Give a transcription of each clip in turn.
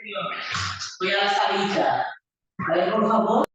Voy a la salita. A ver, por favor.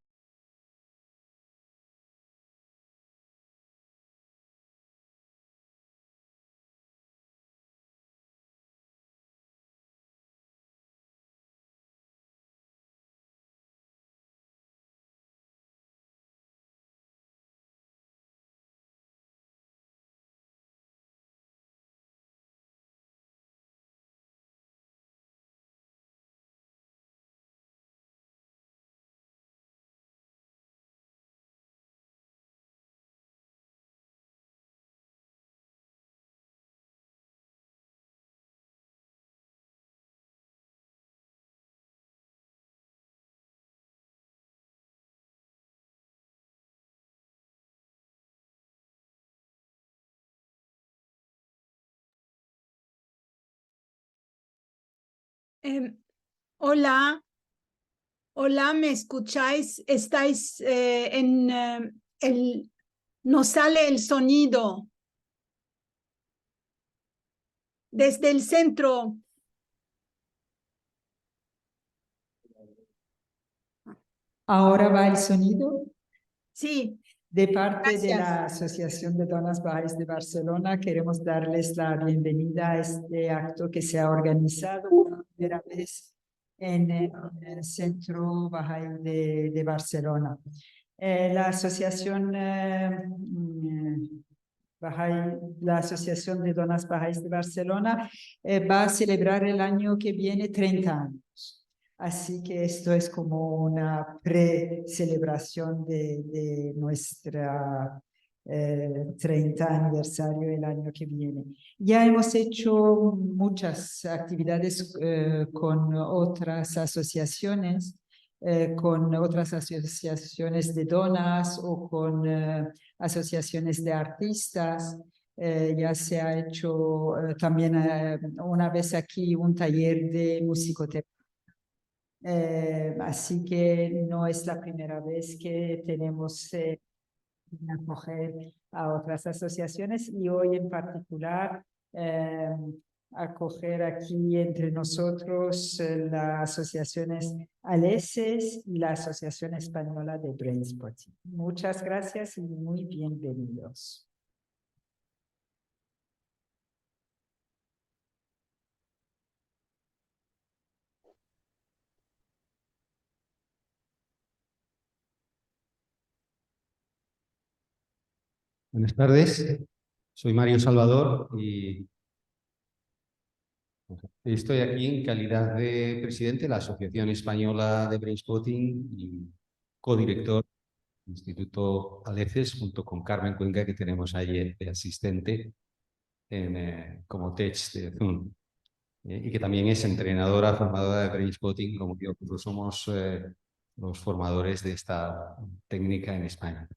Hola, hola, ¿me escucháis? Estáis no sale el sonido desde el centro. Ahora va el sonido. Sí. De parte Gracias. de la Asociación de Mujeres Bahá'ís de Barcelona, queremos darles la bienvenida a este acto que se ha organizado por primera vez en el Centro Bahá'í de Barcelona. La Asociación la Asociación de Donas Bahá'ís de Barcelona va a celebrar el año que viene 30 años. Así que esto es como una pre-celebración de nuestra 30 aniversario el año que viene. Ya hemos hecho muchas actividades con otras asociaciones de donas o con asociaciones de artistas. Ya se ha hecho también una vez aquí un taller de musicoterapia. Así que no es la primera vez que tenemos acoger a otras asociaciones y hoy en particular acoger aquí entre nosotros las asociaciones Aleces y la Asociación Española de Brainspotting. Muchas gracias y muy bienvenidos. Buenas tardes, soy Mario Salvador y estoy aquí en calidad de presidente de la Asociación Española de Brainspotting y codirector del Instito Alecés, junto con Carmen Cuenca, que tenemos ayer de asistente como tech de Tung, y que también es entrenadora, formadora de Brainspotting, como yo, pues somos los formadores de esta técnica en España.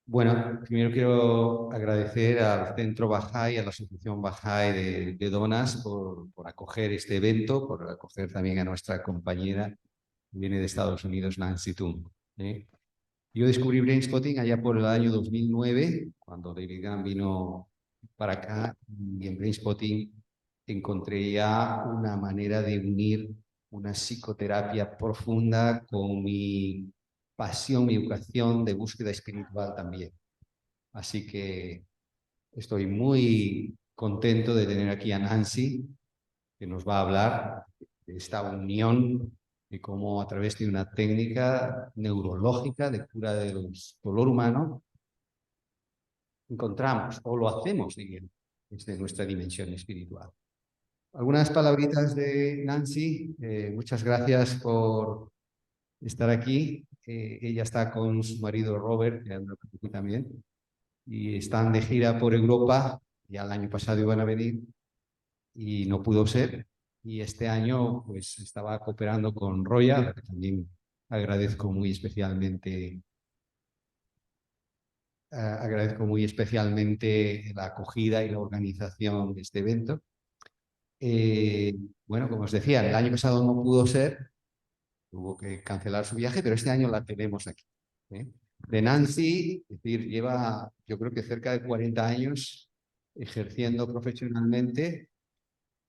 Bueno, primero quiero agradecer al Centro Bahá'í, a la Asociación Bahá'í de Donas por acoger este evento, por acoger también a nuestra compañera que viene de Estados Unidos, Nancy Tung. Yo descubrí Brainspotting allá por el año 2009, cuando David Gunn vino para acá, y en Brainspotting encontré ya una manera de unir una psicoterapia profunda con mi pasión, mi educación de búsqueda espiritual también. Así que estoy muy contento de tener aquí a Nancy, que nos va a hablar de esta unión de cómo a través de una técnica neurológica de cura del dolor humano encontramos o lo hacemos desde nuestra dimensión espiritual. Algunas palabritas de Nancy. Muchas gracias por estar aquí. Ella está con su marido Robert, que anda aquí también, y están de gira por Europa. Ya el año pasado iban a venir y no pudo ser. Y este año pues estaba cooperando con Roya, que también agradezco muy especialmente la acogida y la organización de este evento. Bueno, como os decía, el año pasado no pudo ser, tuvo que cancelar su viaje, pero este año la tenemos aquí. De Nancy, es decir, lleva yo creo que cerca de 40 años ejerciendo profesionalmente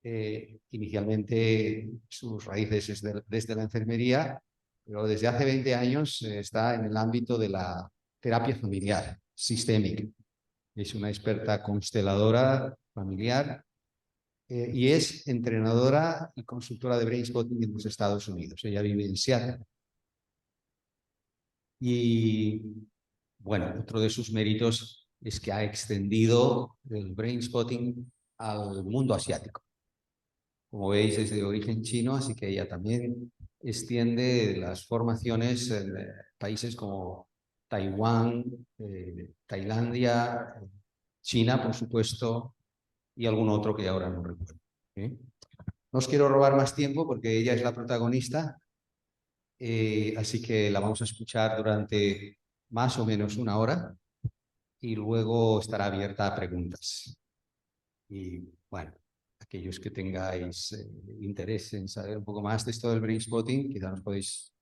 Inicialmente sus raíces es desde la enfermería, pero desde hace 20 años está en el ámbito de la terapia familiar, sistémica. Es una experta consteladora familiar y es entrenadora y consultora de Brainspotting en los Estados Unidos. Ella vive en Seattle. Y bueno, otro de sus méritos es que ha extendido el Brainspotting al mundo asiático. Como veis, es de origen chino, así que ella también extiende las formaciones en países como Taiwán, Tailandia, China, por supuesto, y algún otro que ahora no recuerdo. No os quiero robar más tiempo porque ella es la protagonista, así que la vamos a escuchar durante más o menos una hora y luego estará abierta a preguntas. Y bueno, aquellos que tengáis interés en saber un poco más de esto del Brainspotting, quizá nos podéis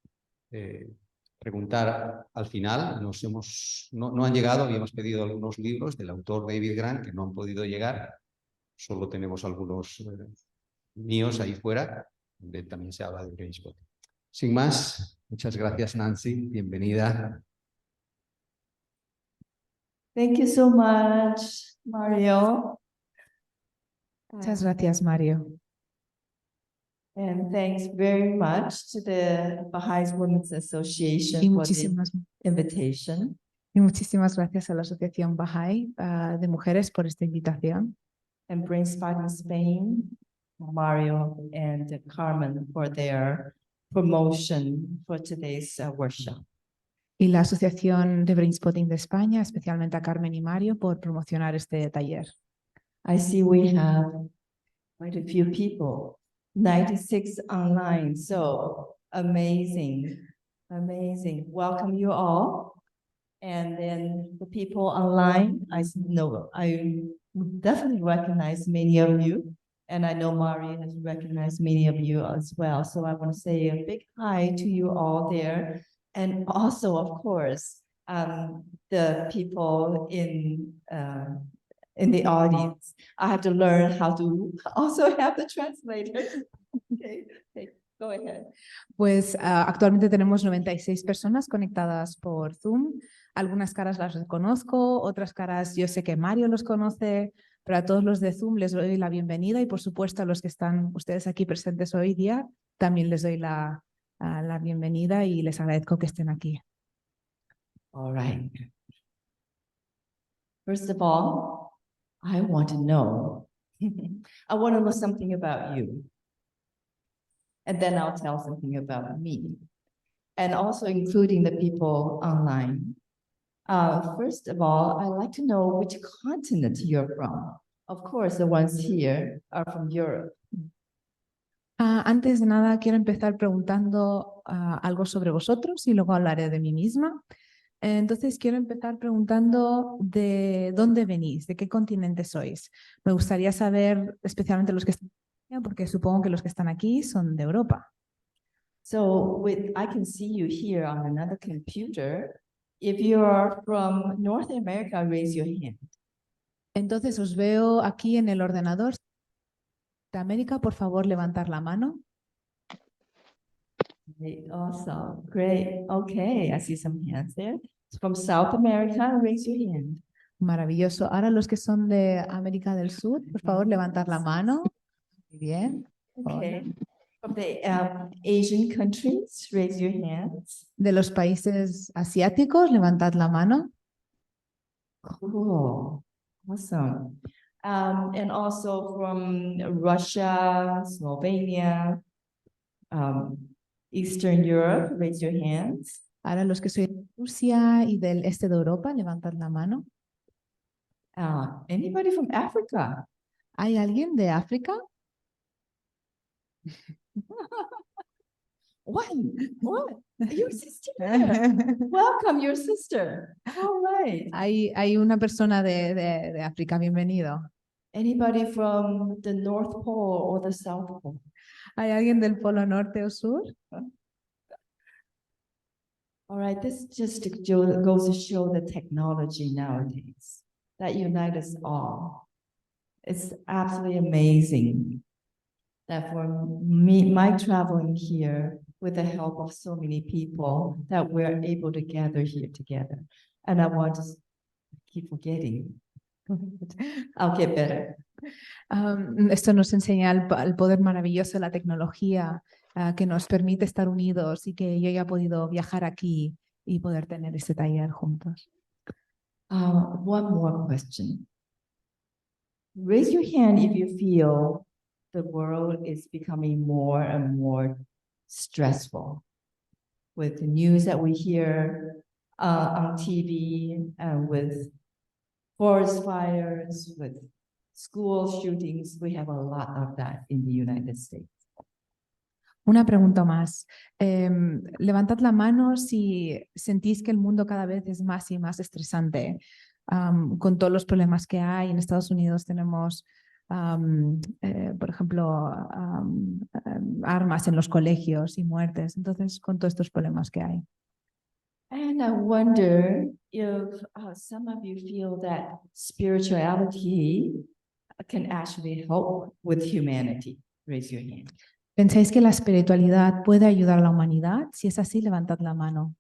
preguntar al final. No han llegado, habíamos pedido algunos libros del autor David Grant que no han podido llegar. Solo tenemos algunos míos ahí fuera, donde también se habla de Brainspotting. Sin más, muchas gracias, Nancy. Bienvenida. Thank you so much, Mario. Muchas gracias, Mario. And thanks very much to the Baha'i Women's Association for the invitation. Y muchísimas gracias a la Asociación Bahá'í de Mujeres por esta invitación. And Brainspotting Spain, Mario and Carmen for their promotion for today's workshop. Y la Asociación de Brainspotting de España, especialmente a Carmen y Mario, por promocionar este taller. I see we have quite a few people, 96 online, so amazing, amazing. Welcome you all. And then the people online, I definitely recognize many of you. And I know Mari has recognized many of you as well. So I want to say a big hi to you all there. And also, of course, the people in the audience. I have to learn how to also have the translator. Okay, go ahead. Pues actualmente tenemos 96 personas conectadas por Zoom. Algunas caras las reconozco, otras caras yo sé que Mario los conoce, pero a todos los de Zoom les doy la bienvenida y por supuesto a los que están ustedes aquí presentes hoy día también les doy la bienvenida y les agradezco que estén aquí. All right. First of all, I want to know something about you. And then I'll tell something about me. And also including the people online. First of all, I'd like to know which continent you're from. Of course, the ones here are from Europe. Antes de nada, quiero empezar preguntando algo sobre vosotros y luego hablaré de mí misma. Entonces, quiero empezar preguntando de dónde venís, de qué continente sois. Me gustaría saber, especialmente los que están aquí, porque supongo que los que están aquí son de Europa. So I can see you here on another computer. If you are from North America, raise your hand. Entonces, os veo aquí en el ordenador. De América, por favor, levantar la mano. Awesome, great. Okay, I see some hands there. From South America, raise your hand. Maravilloso. Ahora los que son de América del Sur, por favor, levantar la mano. Muy bien. Okay. From the Asian countries, raise your hands. De los países asiáticos, levantad la mano. Cool, awesome. And also from Russia, Slovenia, Eastern Europe, raise your hands. Ahora los que sois de Rusia y del este de Europa, levantad la mano. Anybody from Africa? ¿Hay alguien de África? What? Your sister? Welcome, your sister. All right. Hay una persona de África, bienvenido. Anybody from the North Pole or the South Pole? ¿Hay alguien del Polo Norte o Sur? All right, this just goes to show the technology nowadays that unites us all. It's absolutely amazing. that for me, my traveling here, with the help of so many people, that we're able to gather here together. And I want to keep forgetting. I'll get better. Esto nos enseña el poder maravilloso de la tecnología que nos permite estar unidos y que yo haya podido viajar aquí y poder tener este taller juntos. One more question. Raise your hand if you feel the world is becoming more and more stressful with the news that we hear on TV and with forest fires, with school shootings. We have a lot of that in the United States. Una pregunta más. Levantad la mano si sentís que el mundo cada vez es más y más estresante con todos los problemas que hay. En Estados Unidos tenemos, por ejemplo, armas en los colegios y muertes. Entonces, con todos estos problemas que hay. And I wonder if some of you feel that spirituality can actually help with humanity. Raise your hand. ¿Pensáis que la espiritualidad puede ayudar a la humanidad? Si es así, levantad la mano.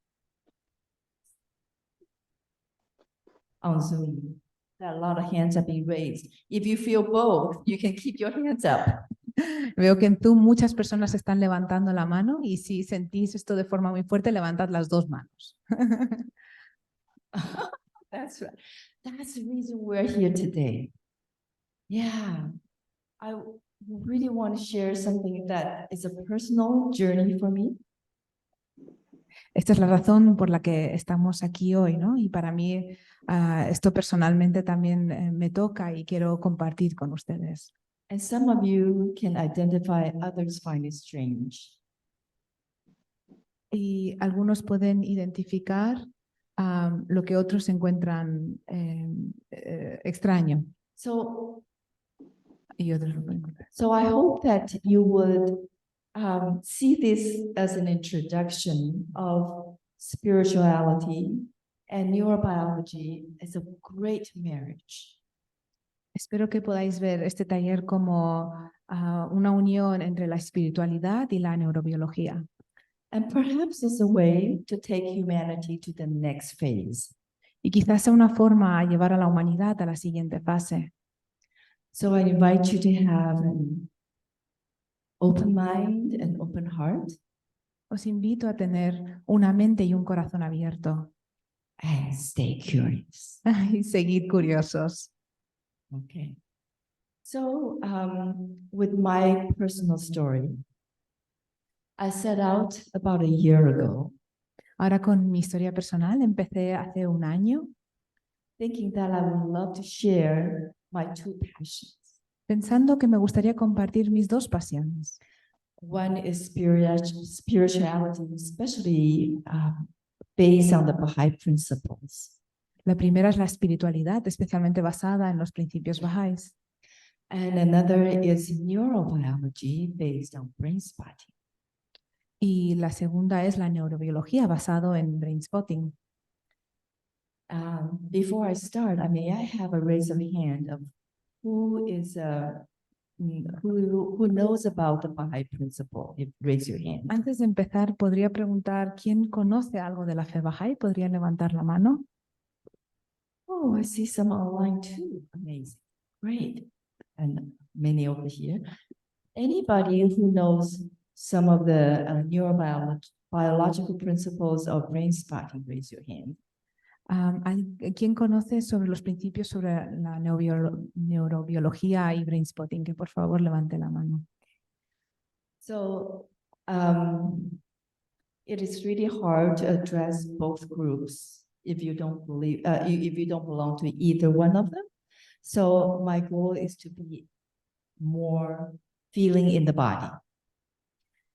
On Zoom, a lot of hands have been raised. If you feel both, you can keep your hands up. Veo que en Zoom muchas personas están levantando la mano y si sentís esto de forma muy fuerte, levantad las dos manos. That's right. That's the reason we're here today. Yeah, I really want to share something that is a personal journey for me. Esta es la razón por la que estamos aquí hoy, ¿no? Y para mí esto personalmente también me toca y quiero compartir con ustedes. And some of you can identify, others find it strange. Y algunos pueden identificar lo que otros encuentran extraño. So Y otros lo pueden encontrar. So I hope that you would see this as an introduction of spirituality and neurobiology as a great marriage. Espero que podáis ver este taller como una unión entre la espiritualidad y la neurobiología. And perhaps it's a way to take humanity to the next phase. Y quizás sea una forma a llevar a la humanidad a la siguiente fase. So I invite you to have an open mind and open heart. Os invito a tener una mente y un corazón abierto. And stay curious. Y seguid curiosos. Okay. So with my personal story, I set out about a year ago. Ahora con mi historia personal, empecé hace un año Thinking that I would love to share my two passions. pensando que me gustaría compartir mis dos pasiones. One is spirituality, especially based on the Baha'i principles. La primera es la espiritualidad, especialmente basada en los principios Bahá'ís. And another is neurobiology based on brainspotting. Y la segunda es la neurobiología, basado en Brainspotting. Before I start, may I have a raise of hand of who is who knows about the Baha'i principle? Raise your hand. Antes de empezar, podría preguntar quién conoce algo de la fe Bahá'í. ¿Podría levantar la mano? Oh, I see some online too. Amazing. Great. And many over here. Anybody who knows some of the neurobiological principles of brainspotting, raise your hand. ¿Quién conoce sobre los principios sobre la neurobiología y brainspotting? Que por favor levante la mano. So it is really hard to address both groups if you don't believe, if you don't belong to either one of them. So my goal is to be more feeling in the body.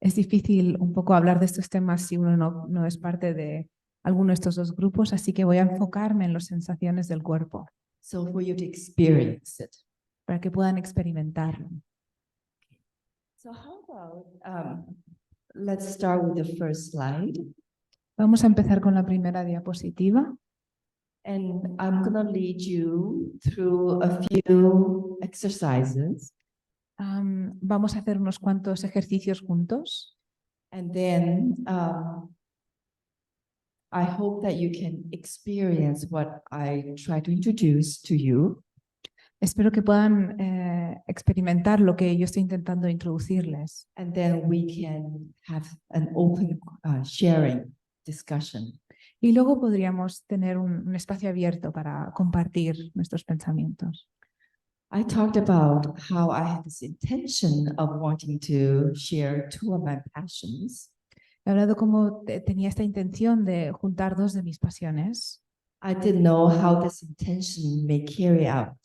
Es difícil un poco hablar de estos temas si uno no es parte de alguno de estos dos grupos, así que voy a enfocarme en las sensaciones del cuerpo. So for you to experience it. Para que puedan experimentarlo. So how about, let's start with the first slide. Vamos a empezar con la primera diapositiva. And I'm going to lead you through a few exercises. Vamos a hacer unos cuantos ejercicios juntos. And then I hope that you can experience what I try to introduce to you. Espero que puedan experimentar lo que yo estoy intentando introducirles. And then we can have an open sharing discussion. Y luego podríamos tener un espacio abierto para compartir nuestros pensamientos. I talked about how I had this intention of wanting to share two of my passions. He hablado como tenía esta intención de juntar dos de mis pasiones. I didn't know how this intention may carry out.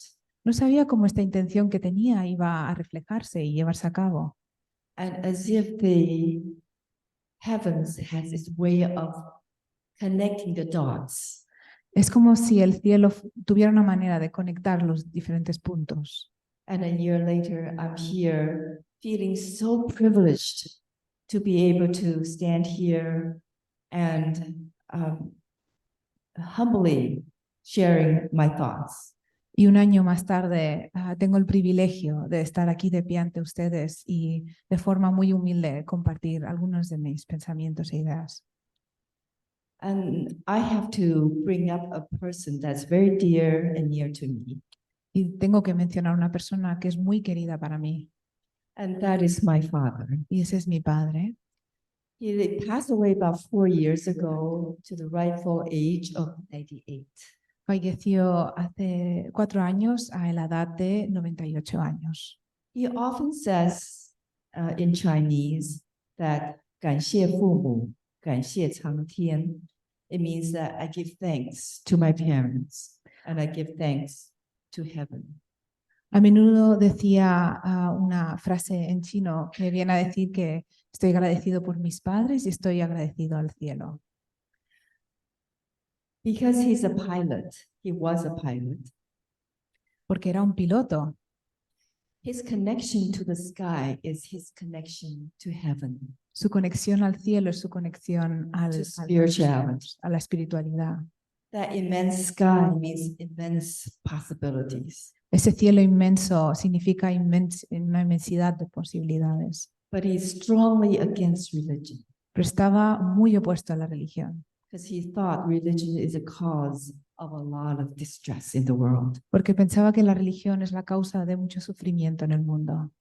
No sabía cómo esta intención que tenía iba a reflejarse y llevarse a cabo. And as if the heavens has its way of connecting the dots. Es como si el cielo tuviera una manera de conectar los diferentes puntos. And a year later, I'm here feeling so privileged to be able to stand here and humbly sharing my thoughts. Y un año más tarde tengo el privilegio de estar aquí de pie ante ustedes y de forma muy humilde compartir algunos de mis pensamientos e ideas. And I have to bring up a person that's very dear and near to me. Y tengo que mencionar una persona que es muy querida para mí. And that is my father. Y ese es mi padre. He passed away about 4 years ago to the rightful age of 98. Falleció hace 4 años a la edad de 98 años. He often says in Chinese that 感谢父母, 感谢苍天. It means that I give thanks to my parents and I give thanks to heaven. A menudo decía una frase en chino que viene a decir que estoy agradecido por mis padres y estoy agradecido al cielo. Because he's a pilot, he was a pilot. Porque era un piloto. His connection to the sky is his connection to heaven. Su conexión al cielo es su conexión a la espiritualidad. That immense sky means immense possibilities. Ese cielo inmenso significa una inmensidad de posibilidades. But he's strongly against religion. Pero estaba muy opuesto a la religión. Because he thought religion is a cause of a lot of distress in the world. Porque pensaba que la religión es la causa de mucho sufrimiento en el mundo.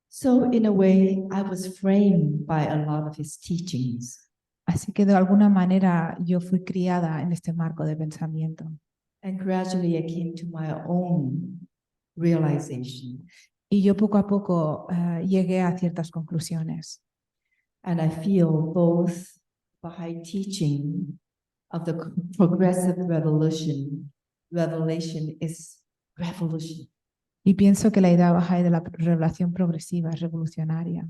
So in a way, I was framed by a lot of his teachings. Así que de alguna manera yo fui criada en este marco de pensamiento. And gradually I came to my own realization. Y yo poco a poco llegué a ciertas conclusiones. And I feel both Baha'i teaching of the progressive revelation is revolution. Y pienso que la idea Bahá'í de la revelación progresiva es revolucionaria.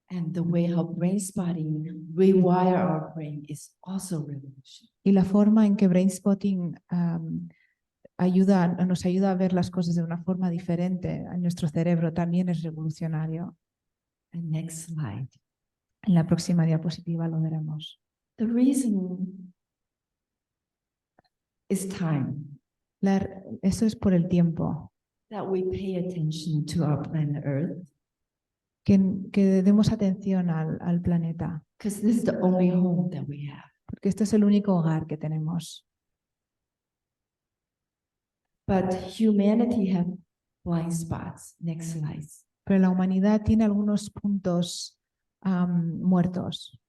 And the way how brainspotting rewire our brain is also revolution. Y la forma en que brainspotting nos ayuda a ver las cosas de una forma diferente en nuestro cerebro también es revolucionario. And next slide. En la próxima diapositiva lo veremos. The reason is time. Eso es por el tiempo. That we pay attention to our planet Earth. Que demos atención al planeta. Because this is the only home that we have. Porque este es el único hogar que tenemos. But humanity have blind spots. Next slide. Pero la humanidad tiene algunos puntos muertos.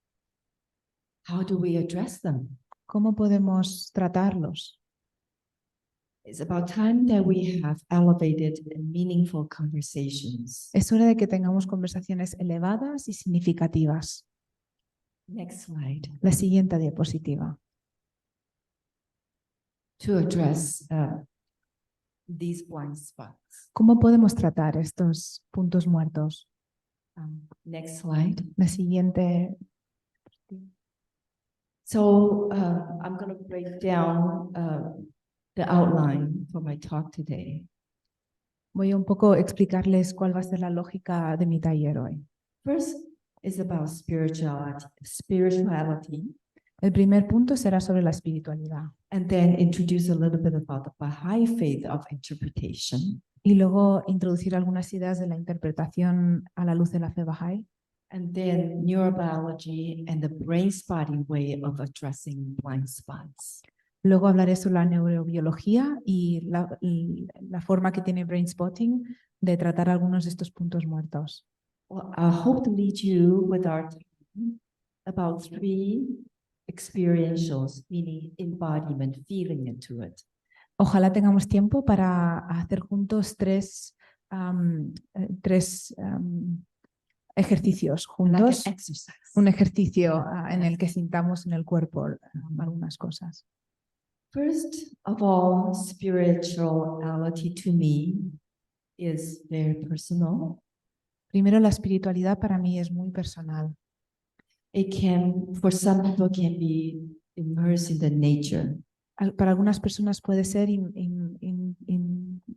How do we address them? ¿Cómo podemos tratarlos? It's about time that we have elevated and meaningful conversations. Es hora de que tengamos conversaciones elevadas y significativas. Next slide. La siguiente diapositiva. To address these blind spots. ¿Cómo podemos tratar estos puntos muertos? Next slide. La siguiente. So I'm going to break down the outline for my talk today. Voy a un poco explicarles cuál va a ser la lógica de mi taller hoy. First is about spirituality. El primer punto será sobre la espiritualidad. And then introduce a little bit about the Baha'i faith of interpretation. Y luego introducir algunas ideas de la interpretación a la luz de la fe Bahá'í. And then neurobiology and the brain spotting way of addressing blind spots. Luego hablaré sobre la neurobiología y la forma que tiene Brainspotting de tratar algunos de estos puntos muertos. Well, I hope to lead you with our time about 3 experientials, meaning embodiment, feeling into it. Ojalá tengamos tiempo para hacer juntos tres ejercicios juntos. Like an exercise. Un ejercicio en el que sintamos en el cuerpo algunas cosas. First of all, spirituality to me is very personal. Primero, la espiritualidad para mí es muy personal. It can, for some people, can be immersed in the nature. Para algunas personas puede ser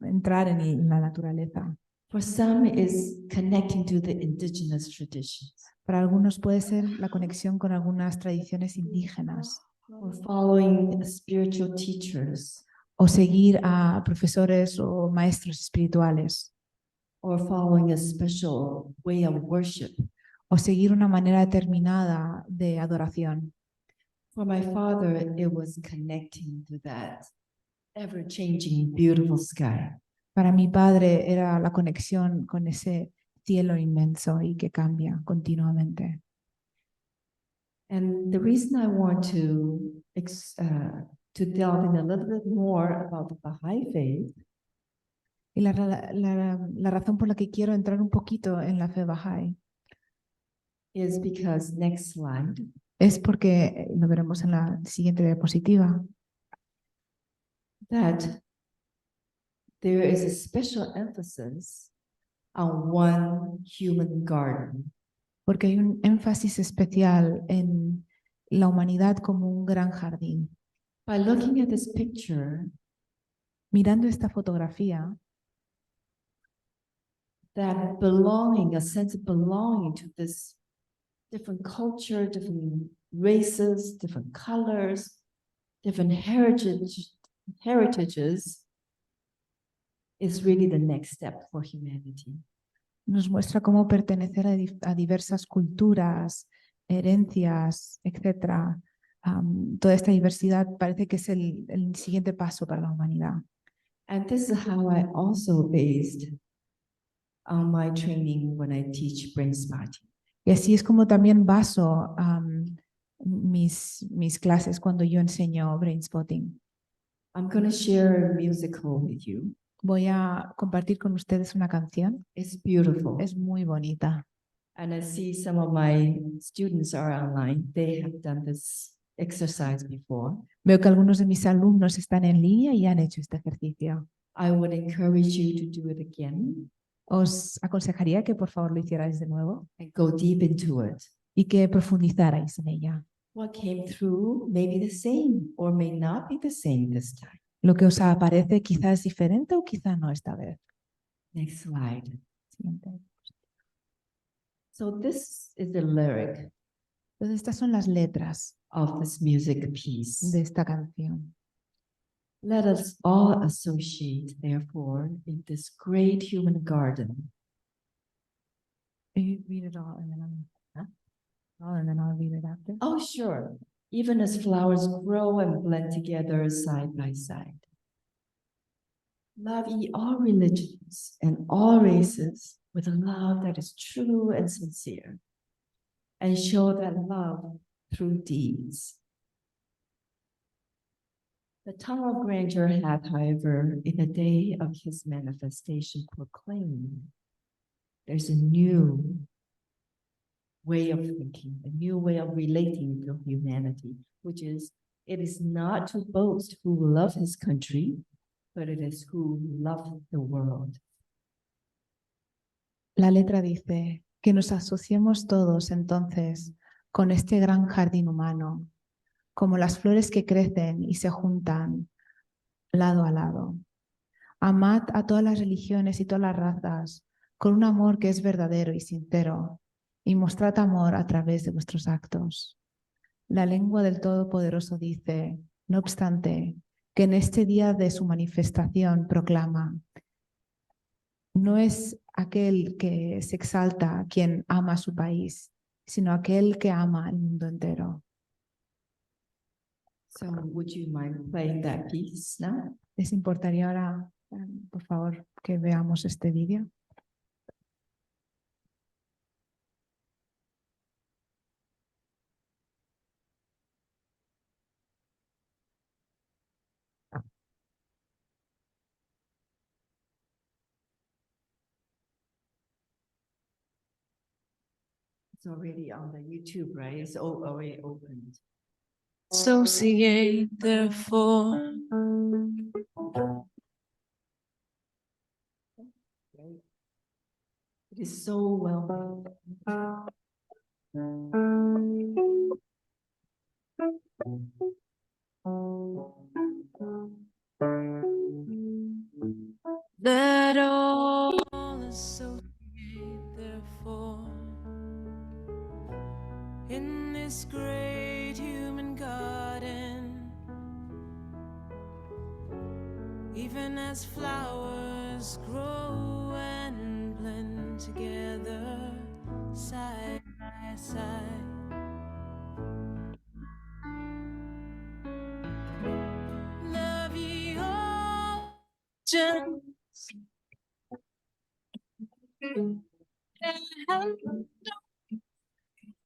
entrar en la naturaleza. For some, it's connecting to the indigenous traditions. Para algunos puede ser la conexión con algunas tradiciones indígenas. Or following spiritual teachers. O seguir a profesores o maestros espirituales. Or following a special way of worship. O seguir una manera determinada de adoración. For my father, it was connecting to that ever-changing, beautiful sky. Para mi padre era la conexión con ese cielo inmenso y que cambia continuamente. And the reason I want to delve in a little bit more about the Baha'i faith Y la razón por la que quiero entrar un poquito en la fe Bahá'í is because, next slide, es porque, lo veremos en la siguiente diapositiva, that there is a special emphasis on one human garden. porque hay un énfasis especial en la humanidad como un gran jardín. By looking at this picture, Mirando esta fotografía, that belonging, a sense of belonging to this different culture, different races, different colors, different heritages is really the next step for humanity. nos muestra cómo pertenecer a diversas culturas, herencias, etc. Toda esta diversidad parece que es el siguiente paso para la humanidad. And this is how I also based on my training when I teach Brainspotting. Y así es como también baso mis clases cuando yo enseño Brainspotting. I'm going to share a musical with you. Voy a compartir con ustedes una canción. It's beautiful. Es muy bonita. And I see some of my students are online. They have done this exercise before. Veo que algunos de mis alumnos están en línea y han hecho este ejercicio. I would encourage you to do it again Os aconsejaría que por favor lo hicierais de nuevo and go deep into it. y que profundizarais en ella. What came through may be the same or may not be the same this time. Lo que os aparece quizás es diferente o quizá no esta vez. Next slide. Siguiente. So this is the lyric Entonces estas son las letras of this music piece. de esta canción. Let us all associate, therefore, in this great human garden. You read it all and then I'll read it after. Oh, sure. Even as flowers grow and blend together side by side. Love ye all religions and all races with a love that is true and sincere, and show that love through deeds. The tongue of grandeur hath, however, in the day of his manifestation proclaimed, there's a new way of thinking, a new way of relating to humanity, which is, it is not to boast who love his country, but it is who love the world. La letra dice que nos asociemos todos entonces con este gran jardín humano, como las flores que crecen y se juntan lado a lado. Amad a todas las religiones y todas las razas con un amor que es verdadero y sincero, y mostrad amor a través de vuestros actos. La lengua del Todopoderoso dice, no obstante, que en este día de su manifestación proclama, no es aquel que se exalta quien ama su país, sino aquel que ama al mundo entero. So would you mind playing that piece now? ¿Les importaría ahora, por favor, que veamos este vídeo? It's already on the YouTube, right? It's already opened. Associate, therefore. It is so well Let all associate, therefore, in this great human garden, even as flowers grow and blend together side by side. Love ye all, and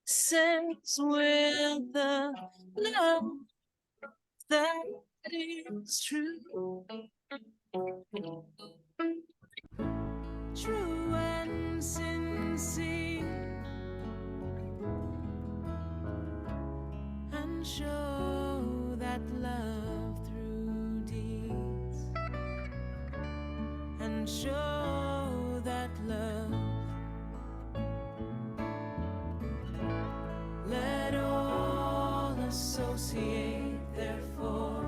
sense with the love that is true. True and sincere, and show that love through deeds, and show that love. Let all associate, therefore,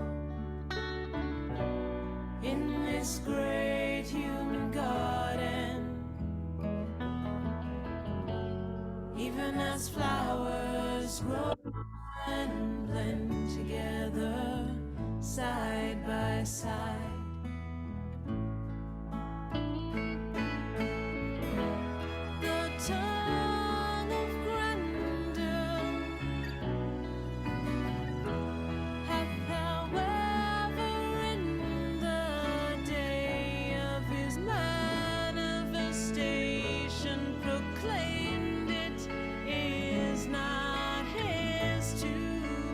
in this great human garden, even as flowers grow and blend together side by side. The tongue of grandeur hath however in the day of his manifestation proclaimed it is not his to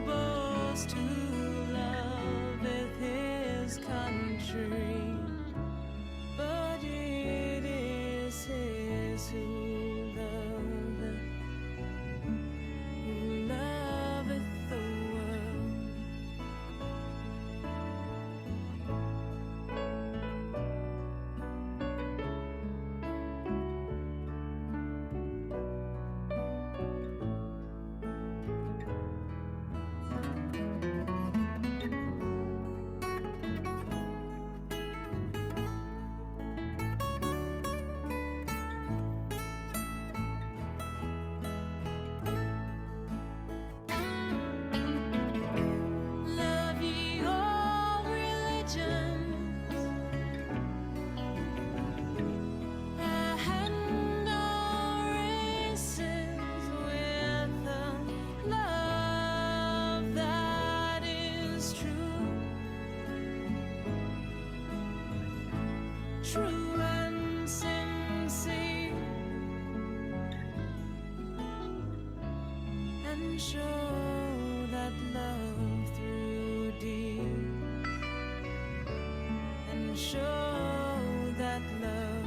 boast who loveth his country, but it is his who loveth the world. Love ye all religions, and all races with the love that is true. True and sincere, and show that love through deeds, and show that love.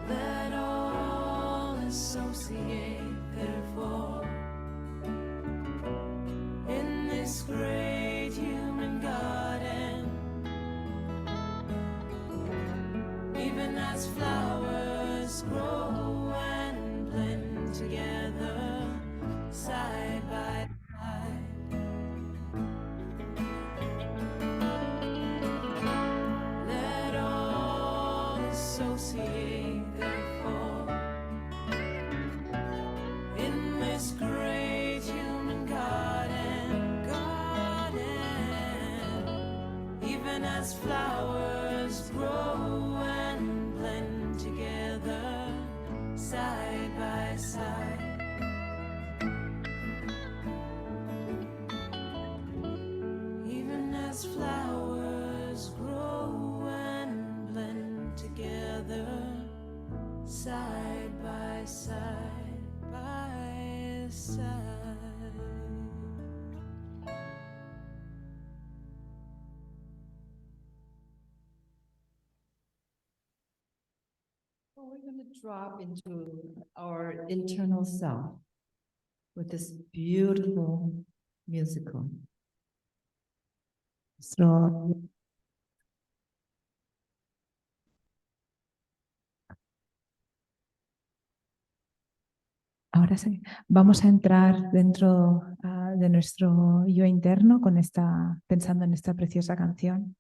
Let all associate, therefore, in this great human garden, even as flowers grow and blend together side by side. Let all associate, therefore, in this great human garden, even as flowers grow and blend together side by side. Even as flowers grow and blend together side by side by side. So we're going to drop into our internal self with this beautiful musical. Nuestro- Ahora sí, vamos a entrar dentro de nuestro yo interno pensando en esta preciosa canción.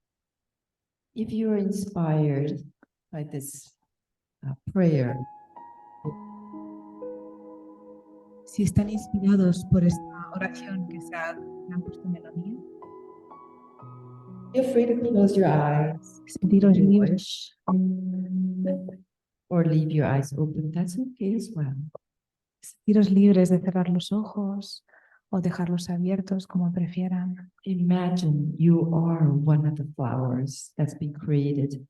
If you're inspired by this prayer, Si están inspirados por esta oración que se han puesto melodía, feel free to close your eyes sentiros if you libres, wish, or leave your eyes open. That's okay as well. sentiros libres de cerrar los ojos o dejarlos abiertos como prefieran. Imagine you are one of the flowers that's been created.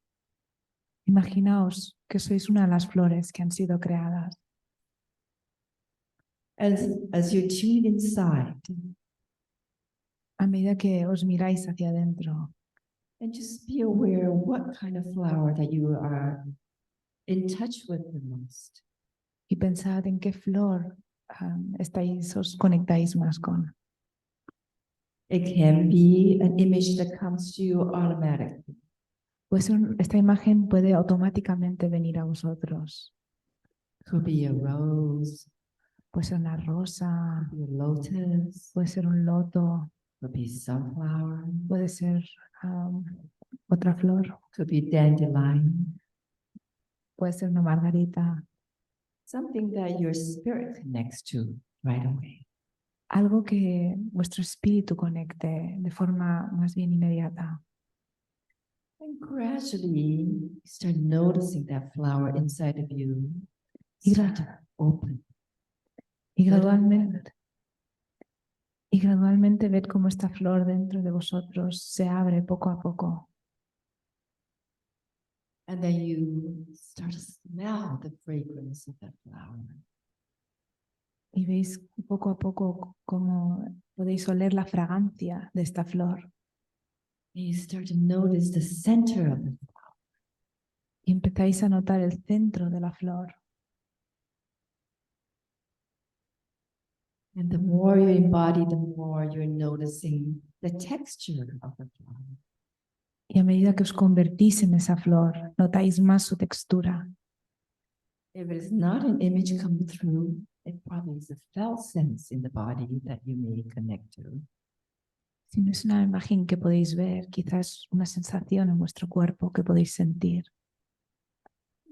Imaginaos que sois una de las flores que han sido creadas. As you tune inside A medida que os miráis hacia adentro and just be aware what kind of flower that you are in touch with the most. y pensad en qué flor os conectáis más con. It can be an image that comes to you automatically. Pues esta imagen puede automáticamente venir a vosotros. Could be a rose, Puede ser una rosa, could be a lotus, puede ser un loto, could be sunflower, puede ser otra flor, could be dandelion, puede ser una margarita, something that your spirit connects to right away. algo que vuestro espíritu conecte de forma más bien inmediata. And gradually you start noticing that flower inside of you Y, start to open. y gradualmente ved cómo esta flor dentro de vosotros se abre poco a poco. And then you start to smell the fragrance of that flower. Y veis poco a poco cómo podéis oler la fragancia de esta flor. And you start to notice the center of the flower. Y empezáis a notar el centro de la flor. And the more you embody, the more you're noticing the texture of the flower. Y a medida que os convertís en esa flor, notáis más su textura. If it is not an image coming through, it probably is a felt sense in the body that you may connect to. Si no es una imagen que podéis ver, quizás una sensación en vuestro cuerpo que podéis sentir.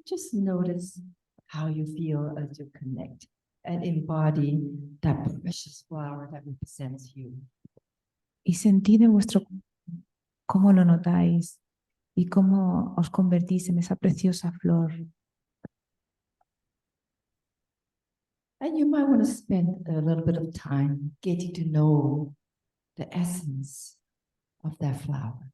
Just notice how you feel as you connect and embody that precious flower that represents you. Y sentid en vuestro cómo lo notáis y cómo os convertís en esa preciosa flor. And you might want to spend a little bit of time getting to know the essence of that flower.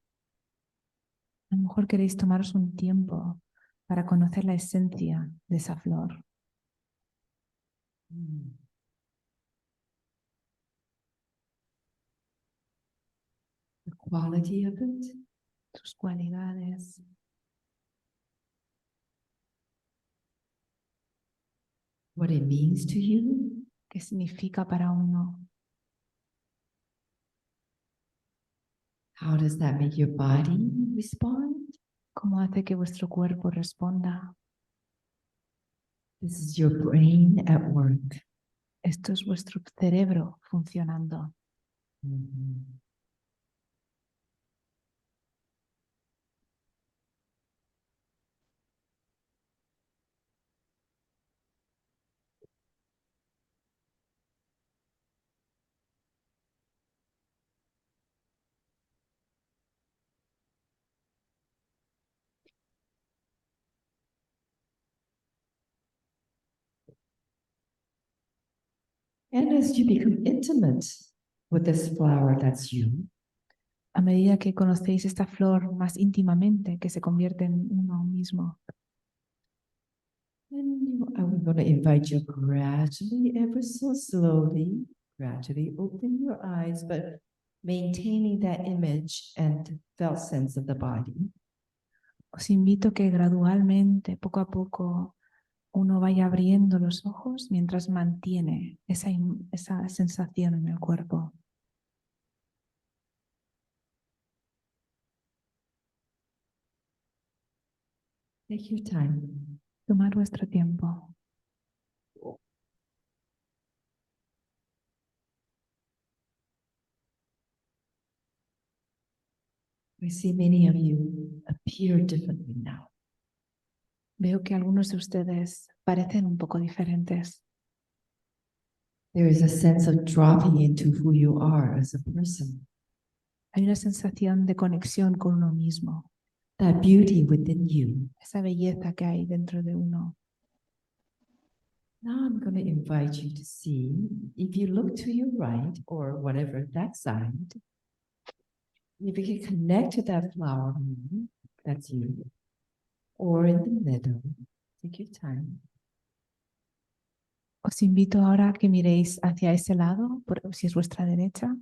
A lo mejor queréis tomaros un tiempo para conocer la esencia de esa flor. The quality of it, Sus cualidades, what it means to you, qué significa para uno, how does that make your body respond? cómo hace que vuestro cuerpo responda. This is your brain at work. Esto es vuestro cerebro funcionando. Mhm. And as you become intimate with this flower that's you, A medida que conocéis esta flor más íntimamente, que se convierte en uno mismo, I'm going to invite you gradually, ever so slowly, gradually open your eyes, but maintaining that image and felt sense of the body. os invito que gradualmente, poco a poco, uno vaya abriendo los ojos mientras mantiene esa sensación en el cuerpo. Take your time. Tomad vuestro tiempo. I see many of you appear differently now. Veo que algunos de ustedes parecen un poco diferentes. There is a sense of dropping into who you are as a person. Hay una sensación de conexión con uno mismo, That beauty within you. esa belleza que hay dentro de uno. Now I'm going to invite you to see, if you look to your right or whatever, that side, if you can connect to that flower, that's you, or in the middle, take your time. Os invito ahora a que miréis hacia ese lado, si es vuestra derecha,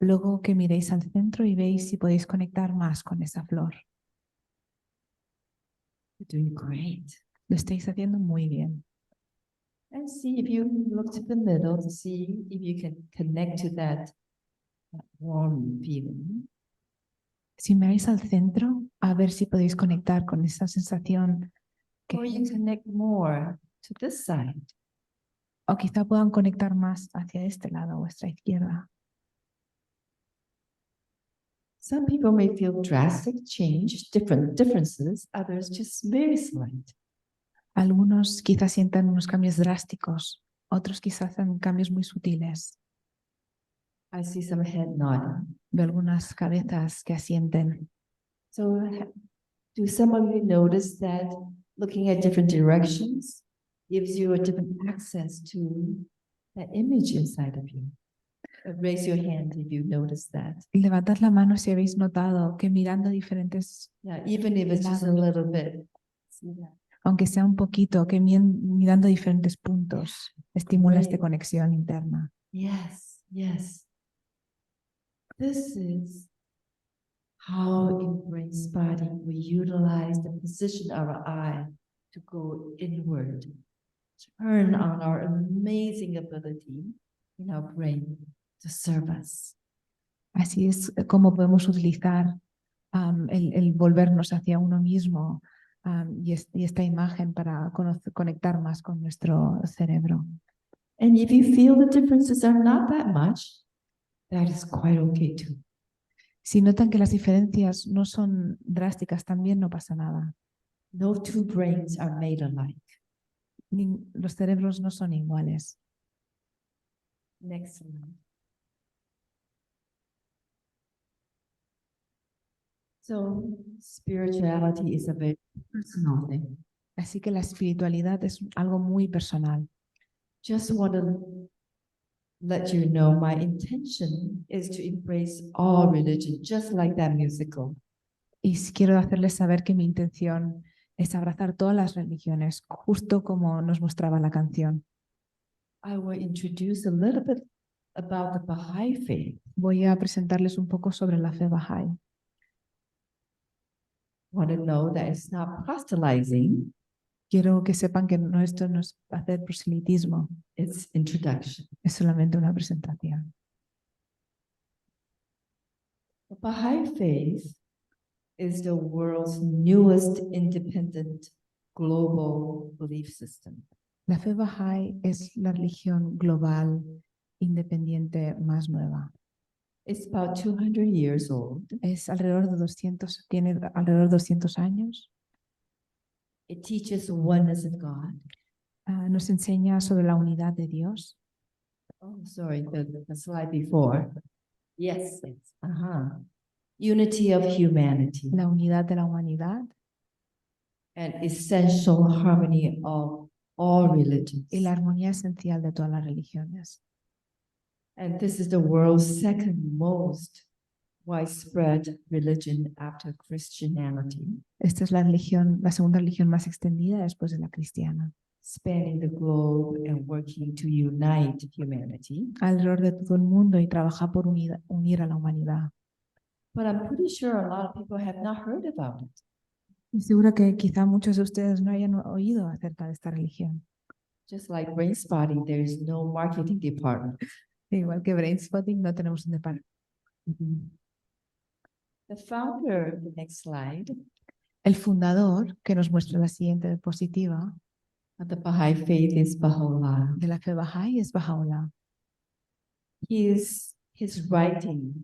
luego que miréis al centro y veis si podéis conectar más con esa flor. You're doing great. Lo estáis haciendo muy bien. And see if you look to the middle to see if you can connect to that warm feeling. Si miráis al centro, a ver si podéis conectar con esa sensación que, Or you connect more to this side. o quizá puedan conectar más hacia este lado, a vuestra izquierda. Some people may feel drastic change, differences, others just very slight. Algunos quizás sientan unos cambios drásticos, otros quizás hacen cambios muy sutiles. I see some head nodding. Veo algunas cabezas que asienten. So do some of you notice that looking at different directions gives you a different access to that image inside of you? Raise your hand if you notice that. Levantad la mano si habéis notado que mirando diferentes, Yeah, even if it's just a little bit. See that? aunque sea un poquito, que mirando diferentes puntos, estimula esta Right. conexión interna. Yes, yes. This is how in Brainspotting we utilize the position of our eye to go inward, turn on our amazing ability in our brain to serve us. Así es como podemos utilizar el volvernos hacia uno mismo y esta imagen para conectar más con nuestro cerebro. And if you feel the differences are not that much, that is quite okay too. Si notan que las diferencias no son drásticas, también no pasa nada. No two brains are made alike. Los cerebros no son iguales. Next one. So spirituality is a very personal thing. Así que la espiritualidad es algo muy personal. Just want to let you know my intention is to embrace all religion, just like that musical. Y quiero hacerles saber que mi intención es abrazar todas las religiones, justo como nos mostraba la canción. I will introduce a little bit about the Baha'i faith. Voy a presentarles un poco sobre la fe Bahá'í. Want to know that it's not proselytizing, Quiero que sepan que esto no es hacer proselitismo, it's introduction. es solamente una presentación. The Baha'i faith is the world's newest independent global belief system. La fe Bahá'í es la religión global independiente más nueva. It's about 200 years old. Es alrededor de 200, tiene alrededor de 200 años. It teaches oneness of God. Nos enseña sobre la unidad de Dios. Oh, sorry, the slide before. Yes, yes. Unity of humanity La unidad de la humanidad and essential harmony of all religions. y la armonía esencial de todas las religiones. And this is the world's second most widespread religion after Christianity, Esta es la religión, la segunda religión más extendida después de la cristiana. spanning the globe and working to unite humanity. Alrededor de todo el mundo y trabaja por unir a la humanidad. But I'm pretty sure a lot of people have not heard about it. Y seguro que quizá muchos de ustedes no hayan oído acerca de esta religión. Just like Brainspotting, there is no marketing department. Igual que Brainspotting, no tenemos un departamento. The founder, the next slide, El fundador, que nos muestra la siguiente diapositiva, of the Baha'i faith is Baha'u'llah. de la fe Bahá'í es Baha'u'llah. His writing,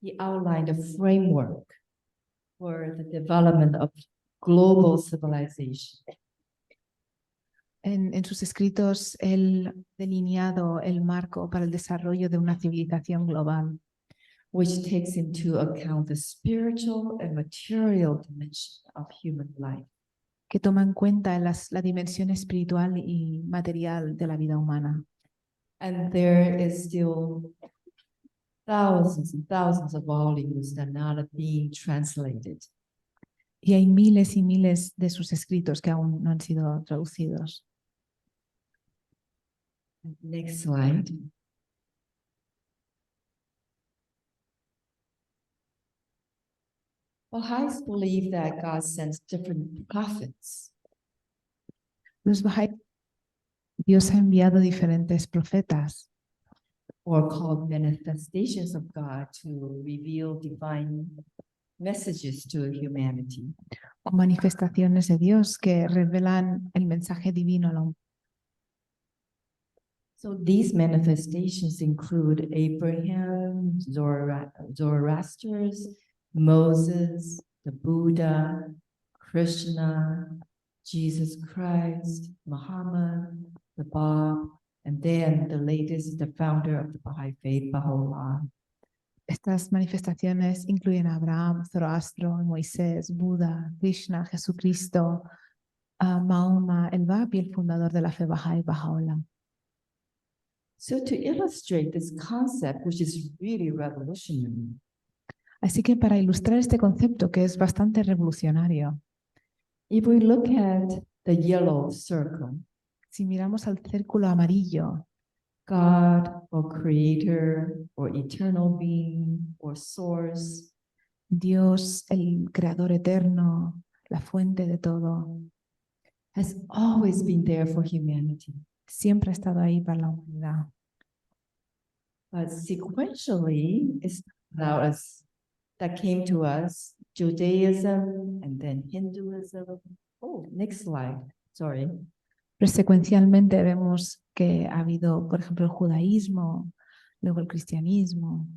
he outlined a framework for the development of global civilization. En sus escritos, él delineado el marco para el desarrollo de una civilización global, which takes into account the spiritual and material dimension of human life. que toma en cuenta la dimensión espiritual y material de la vida humana. And there is still thousands and thousands of volumes that are not being translated. Y hay miles y miles de sus escritos que aún no han sido traducidos. Next slide. Baha'is believe that God sends different prophets Los Bahá'í, Dios ha enviado diferentes profetas or called manifestations of God to reveal divine messages to humanity. o manifestaciones de Dios que revelan el mensaje divino a la humanidad. So these manifestations include Abraham, Zoroaster's, Moses, the Buddha, Krishna, Jesus Christ, Muhammad, the Bab, and then the latest, the founder of the Baha'i faith, Baha'u'llah. Estas manifestaciones incluyen a Abraham, Zoroastro, Moisés, Buda, Krishna, Jesucristo, Mahoma, el Bab y el fundador de la fe Bahá'í, Baha'u'llah. So to illustrate this concept, which is really revolutionary, Así que para ilustrar este concepto que es bastante revolucionario, if we look at the yellow circle, si miramos al círculo amarillo, God or creator or eternal being or source, Dios, el creador eterno, la fuente de todo, has always been there for humanity. siempre ha estado ahí para la humanidad. But sequentially, it's about us that came to us, Judaism and then Hinduism. Oh, next slide, sorry. Pero secuencialmente vemos que ha habido, por ejemplo, el judaísmo, luego el cristianismo.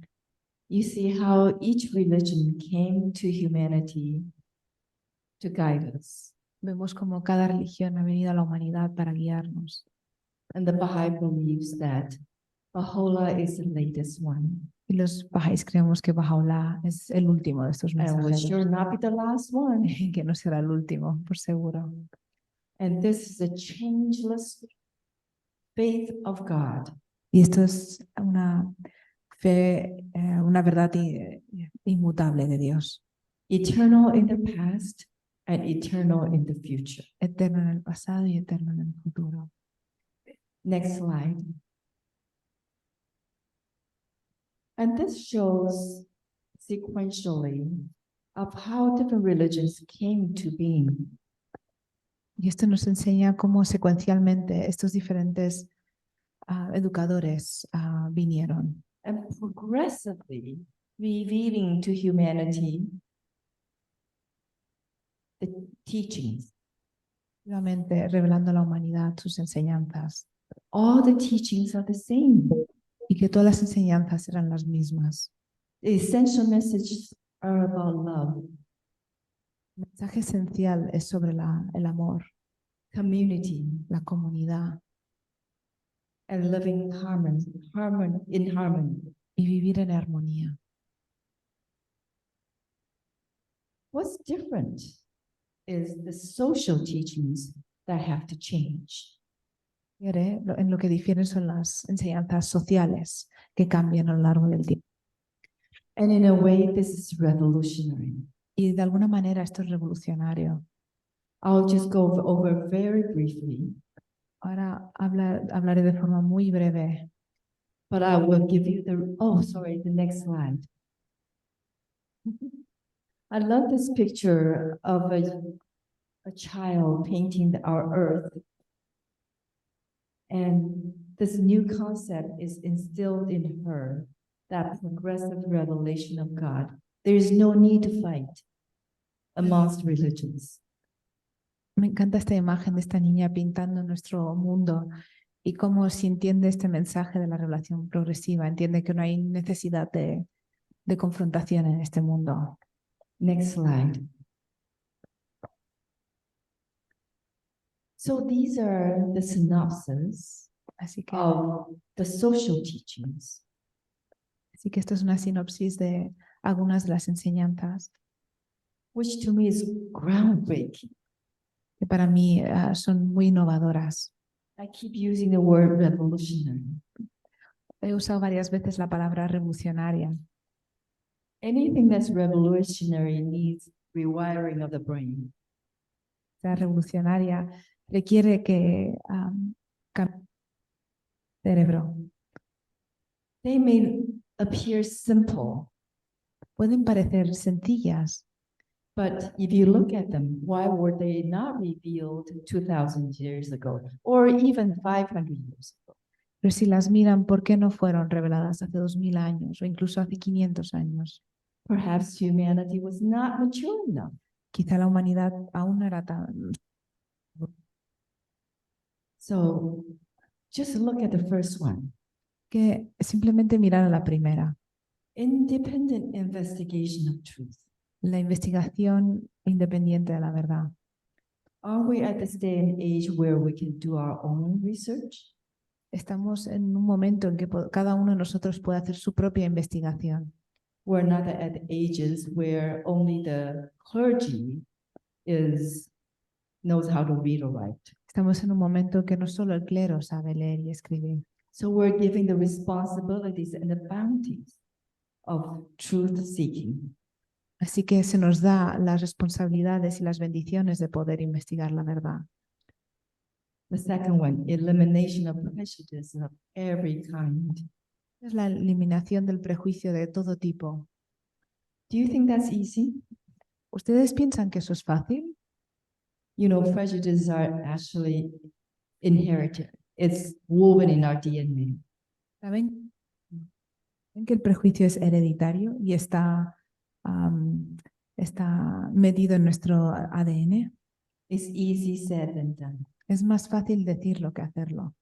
You see how each religion came to humanity to guide us. Vemos como cada religión ha venido a la humanidad para guiarnos. And the Baha'i believes that Baha'u'llah is the latest one. Y los Bahá'ís creemos que Baha'u'llah es el último de estos And will mensajeros. sure not be the last one. Que no será el último, por seguro. And this is a changeless faith of God. Y esto es una fe, una verdad inmutable de Dios. Eternal in the past and eternal in the future. Eterno en el pasado y eterno en el futuro. Next slide. And this shows sequentially of how different religions came to being. Y esto nos enseña cómo secuencialmente estos diferentes educadores vinieron. And progressively revealing to humanity the teachings. Nuevamente revelando a la humanidad sus enseñanzas. All the teachings are the same. Y que todas las enseñanzas eran las mismas. The essential messages are about love, El mensaje esencial es sobre el amor, community, la comunidad and living in harmony. y vivir en armonía. What's different? is the social teachings that have to change. En lo que difieren son las enseñanzas sociales que cambian a lo largo del tiempo. And in a way, this is revolutionary. Y de alguna manera esto es revolucionario. I'll just go over very briefly, Ahora hablaré de forma muy breve, but I will give you the next slide. I love this picture of a child painting our earth. And this new concept is instilled in her, that progressive revelation of God. There is no need to fight amongst religions. Me encanta esta imagen de esta niña pintando nuestro mundo y cómo si entiende este mensaje de la revelación progresiva, entiende que no hay necesidad de confrontación en este mundo. Next slide. So these are the synopses Así que the social teachings. Así que esto es una sinopsis de algunas de las enseñanzas Which to me is groundbreaking. que para mí son muy innovadoras. I keep using the word revolutionary. He usado varias veces la palabra revolucionaria. Anything that's revolutionary needs rewiring of the brain. La revolucionaria requiere que cambie el cerebro. They may appear simple, Pueden parecer sencillas, but if you look at them, why were they not revealed 2,000 years ago or even 500 years ago? pero si las miran, ¿por qué no fueron reveladas hace 2000 años o incluso hace 500 años? Perhaps humanity was not mature enough. Quizá la humanidad aún no era tan... So just look at the first one. que simplemente mirar a la primera, Independent investigation of truth. la investigación independiente de la verdad. Are we at this day and age where we can do our own research? Estamos en un momento en que cada uno de nosotros puede hacer su propia investigación. We're not at ages where only the clergy knows how to read or write. Estamos en un momento en que no solo el clero sabe leer y escribir. So we're giving the responsibilities and the bounties of truth seeking. Así que se nos da las responsabilidades y las bendiciones de poder investigar la verdad. The second one, elimination of prejudice of every kind. Es la eliminación del prejuicio de todo tipo. Do you think that's easy? ¿Ustedes piensan que eso es fácil? You know, prejudices are actually inherited. It's woven in our DNA. ¿Saben? ¿Ven que el prejuicio es hereditario y está medido en nuestro ADN? It's easy said than done. Es más fácil decirlo que hacerlo.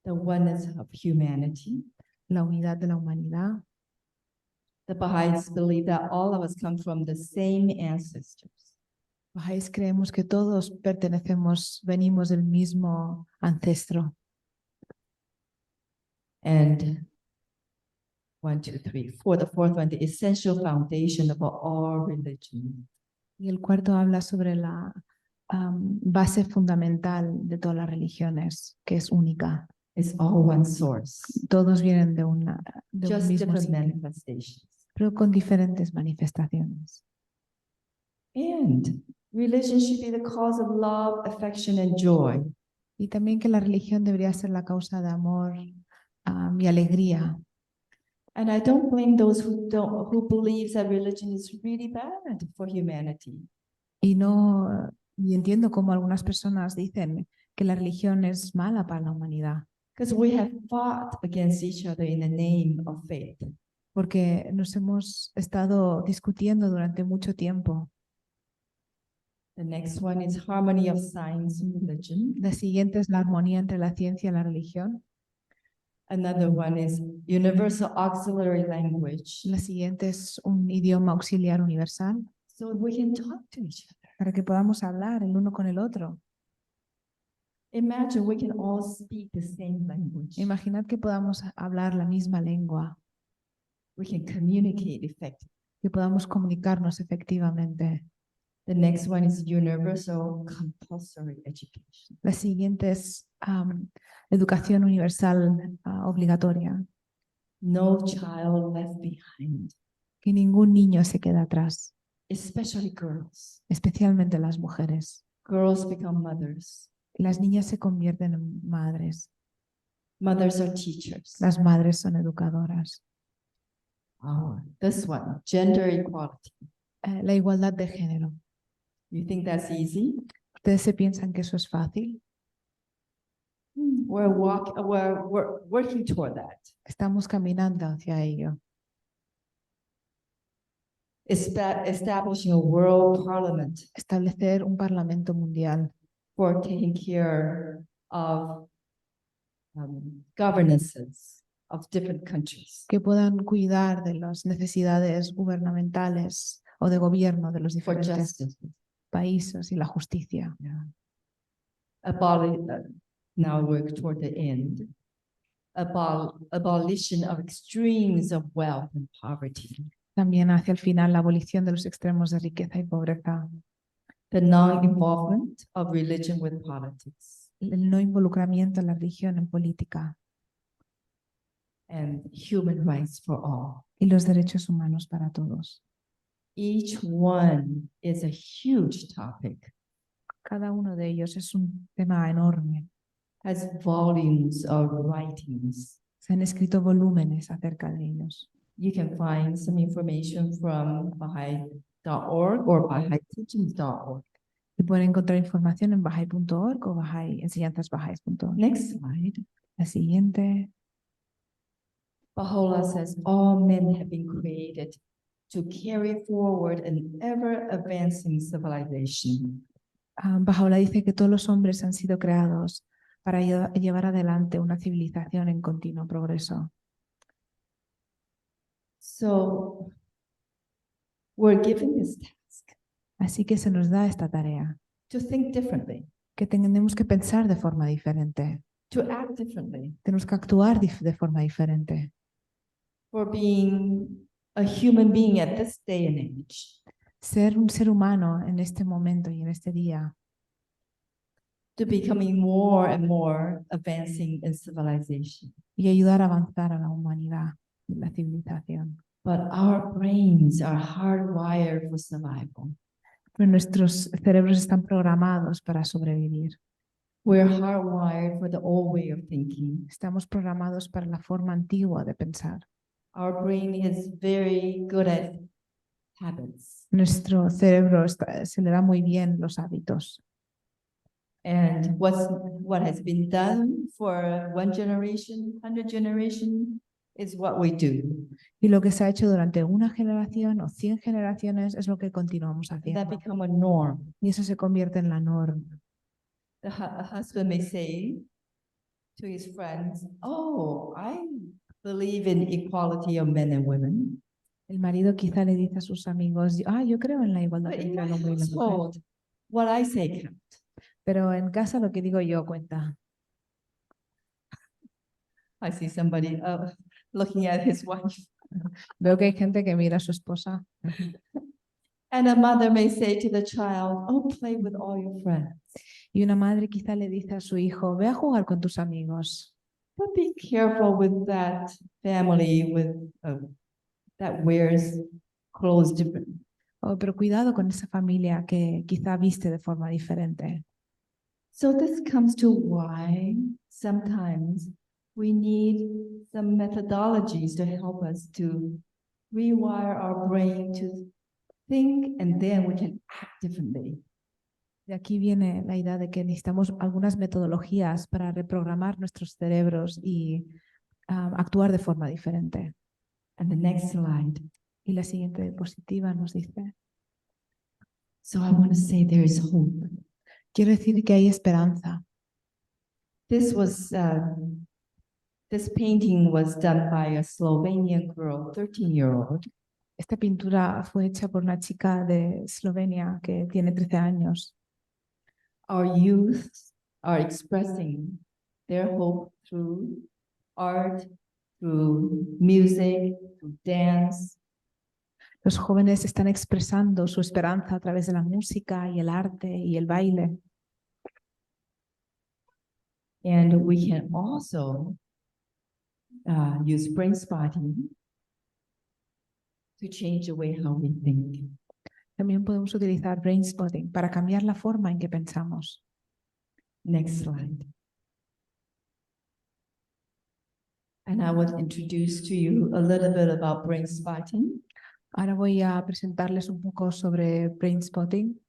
The oneness of humanity. La unidad de la humanidad. The Bahá'ís believe that all of us come from the same ancestors. Bahá'ís creemos que todos venimos del mismo ancestro. And 1, 2, 3, 4, the fourth one, the essential foundation of all religion. Y el cuarto habla sobre la base fundamental de todas las religiones, que es única. It's all one source, Todos vienen de un just mismo different sitio, manifestations. pero con diferentes manifestaciones. And religion should be the cause of love, affection, and joy. Y también que la religión debería ser la causa de amor y alegría. And I don't blame those who believe that religion is really bad for humanity. Y entiendo cómo algunas personas dicen que la religión es mala para la humanidad. Because we have fought against each other in the name of faith. Porque nos hemos estado discutiendo durante mucho tiempo. The next one is harmony of science and religion. La siguiente es la armonía entre la ciencia y la religión. Another one is universal auxiliary language. La siguiente es un idioma auxiliar universal So we can talk to each other. para que podamos hablar el uno con el otro. Imagine we can all speak the same language. Imaginad que podamos hablar la misma lengua, We can communicate effectively. que podamos comunicarnos efectivamente. The next one is universal compulsory education. La siguiente es educación universal obligatoria. No child left behind, Que ningún niño se quede atrás, especially girls. especialmente las mujeres. Girls become mothers. Las niñas se convierten en madres. Mothers are teachers. Las madres son educadoras. This one, gender equality. La igualdad de género. You think that's easy? ¿Ustedes se piensan que eso es fácil? We're working toward that. Estamos caminando hacia ello. Establishing a world parliament Establecer un parlamento mundial for taking care of governances of different countries. que puedan cuidar de las necesidades gubernamentales o de gobierno de los For diferentes justice. países y la justicia. Now work toward the end. Abolition of extremes of wealth and poverty. También hacia el final la abolición de los extremos de riqueza y pobreza. The non-involvement of religion with politics. El no involucramiento de la religión en política. And human rights for all. Y los derechos humanos para todos. Each one is a huge topic. Cada uno de ellos es un tema enorme. Has volumes of writings. Se han escrito volúmenes acerca de ellos. You can find some information from Baha'i.org or Baha'iTeachings.org. Y pueden encontrar información en Baha'i.org o enseñanzasbaha'i.org. Next slide. La siguiente. Baha'u'llah says all men have been created to carry forward an ever-advancing civilization. Baha'u'llah dice que todos los hombres han sido creados para llevar adelante una civilización en continuo progreso. So we're given this task Así que se nos da esta tarea, to think differently, que tenemos que pensar de forma diferente, to act differently, tenemos que actuar de forma diferente, for being a human being at this day and age, ser un ser humano en este momento y en este día, to becoming more and more advancing in civilization. y ayudar a avanzar a la humanidad y la civilización. But our brains are hardwired for survival. Pero nuestros cerebros están programados para sobrevivir. We're hardwired for the old way of thinking. Estamos programados para la forma antigua de pensar. Our brain is very good at habits. Nuestro cerebro se le da muy bien los hábitos. And what has been done for one generation, 100 generation, is what we do. Y lo que se ha hecho durante una generación o 100 generaciones es lo que continuamos That haciendo. become a norm. Y eso se convierte en la norma. A husband may say to his friends, "Oh, I believe in equality of men and women." El marido quizá le dice a sus amigos, yo creo en la igualdad But in entre my el hombre y la mujer. household, what I say counts. Pero en casa lo que digo yo cuenta. I see somebody looking at his wife. Veo que hay gente que mira a su esposa. And a mother may say to the child, "Oh, play with all your friends." Y una madre quizá le dice a su hijo, ve a jugar con tus amigos. But be careful with that family that wears clothes different. Oh, pero cuidado con esa familia que quizá viste de forma diferente. So this comes to why sometimes we need some methodologies to help us to rewire our brain to think, and then we can act differently. De aquí viene la idea de que necesitamos algunas metodologías para reprogramar nuestros cerebros y actuar de forma diferente. And the next slide. Y la siguiente diapositiva nos dice, So I want to say there is hope. quiero decir que hay esperanza. This painting was done by a Slovenian girl, 13-year-old. Esta pintura fue hecha por una chica de Eslovenia que tiene 13 años. Our youth are expressing their hope through art, through music, through dance. Los jóvenes están expresando su esperanza a través de la música y el arte y el baile. And we can also use brainspotting to change the way how we think. También podemos utilizar brainspotting para cambiar la forma en que pensamos. Next slide. And I will introduce to you a little bit about brainspotting. Ahora voy a presentarles un poco sobre brainspotting.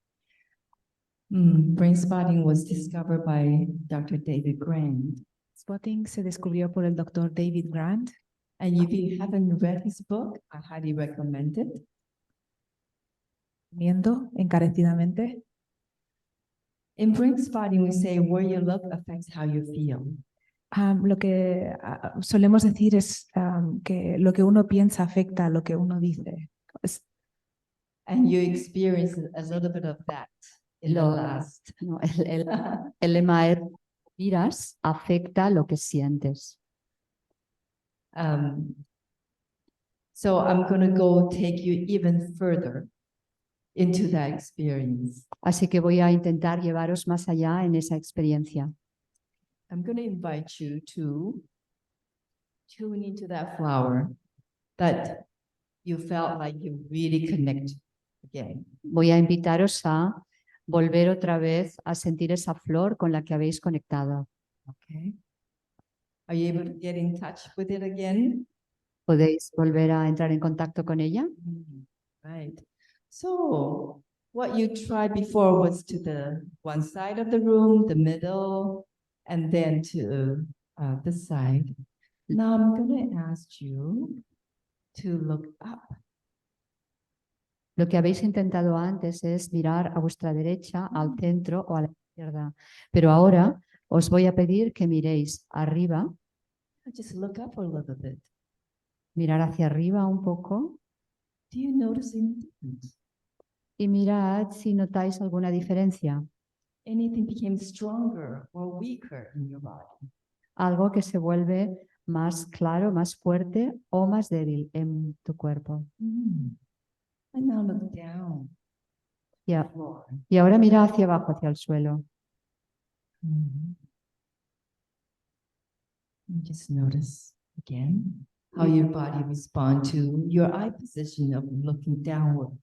Brainspotting was discovered by Dr. David Grant. Spotting se descubrió por el Dr. David Grant. And if you haven't read his book, I highly recommend it. Recomiendo encarecidamente. In brainspotting, we say where you look affects how you feel. Lo que solemos decir es que lo que uno piensa afecta a lo que uno dice. And you experience a little bit of that in the last. No, el lema es, miras, afecta lo que sientes. So I'm going to go take you even further into that experience. Así que voy a intentar llevaros más allá en esa experiencia. I'm going to invite you to tune into that flower that you felt like you really connect again. Voy a invitaros a volver otra vez a sentir esa flor con la que habéis conectado. Okay. Are you able to get in touch with it again? ¿Podéis volver a entrar en contacto con ella? Right. So what you tried before was to the one side of the room, the middle, and then to this side. Now I'm going to ask you to look up. Lo que habéis intentado antes es mirar a vuestra derecha, al centro o a la izquierda. Pero ahora os voy a pedir que miréis arriba. Just look up a little bit. Mirar hacia arriba un poco. Do you notice any difference? Y mirad si notáis alguna diferencia. Anything became stronger or weaker in your body? Algo que se vuelve más claro, más fuerte o más débil en tu cuerpo. And now look down. Y ahora mira hacia abajo, hacia el suelo. And just notice again how your body responds to your eye position of looking downward.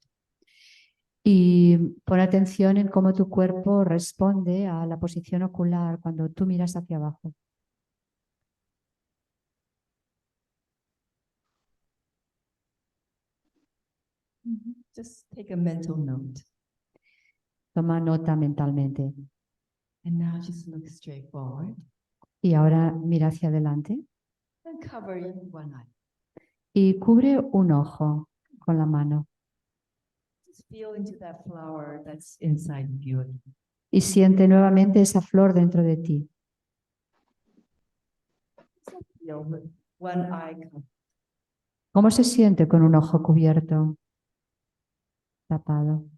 Y pon atención en cómo tu cuerpo responde a la posición ocular cuando tú miras hacia abajo. Just take a mental note. Toma nota mentalmente. And now just look straight forward Y ahora mira hacia adelante and cover one eye. y cubre un ojo con la mano. Just feel into that flower that's inside of you. Y siente nuevamente esa flor dentro de ti. Just feel with one eye covered. ¿Cómo se siente con un ojo cubierto, tapado?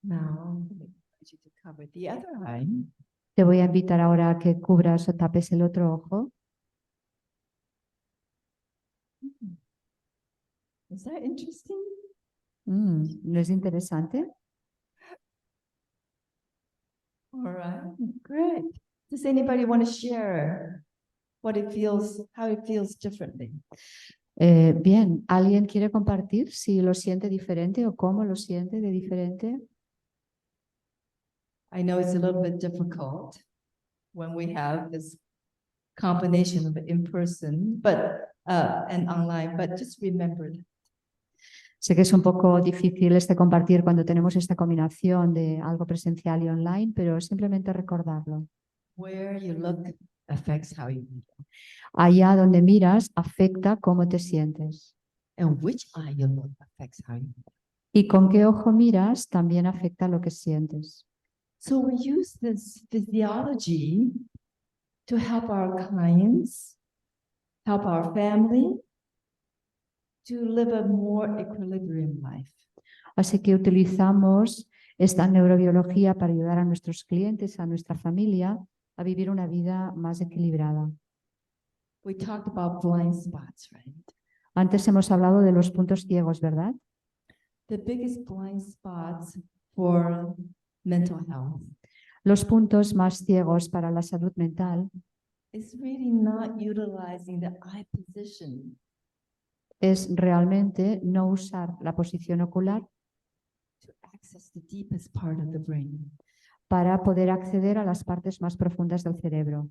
Now I'm going to invite you to cover the other eye. Te voy a invitar ahora a que cubras o tapes el otro ojo. Is that interesting? ¿No es interesante? All right, great. Does anybody want to share what it feels, how it feels differently? Bien, ¿alguien quiere compartir si lo siente diferente o cómo lo siente de diferente? I know it's a little bit difficult when we have this combination of in-person and online, but just remember that. Sé que es un poco difícil compartir cuando tenemos esta combinación de algo presencial y online, pero simplemente recordarlo. Where you look affects how you feel. Allá donde miras afecta cómo te sientes. And which eye you look affects how you feel. Y con qué ojo miras también afecta lo que sientes. So we use this physiology to help our clients, help our family, to live a more equilibrium life. Así que utilizamos esta neurobiología para ayudar a nuestros clientes, a nuestra familia, a vivir una vida más equilibrada. We talked about blind spots, right? Antes hemos hablado de los puntos ciegos, ¿verdad? The biggest blind spots for mental health Los puntos más ciegos para la salud mental is really not utilizing the eye position es realmente no usar la posición ocular to access the deepest part of the brain. para poder acceder a las partes más profundas del cerebro.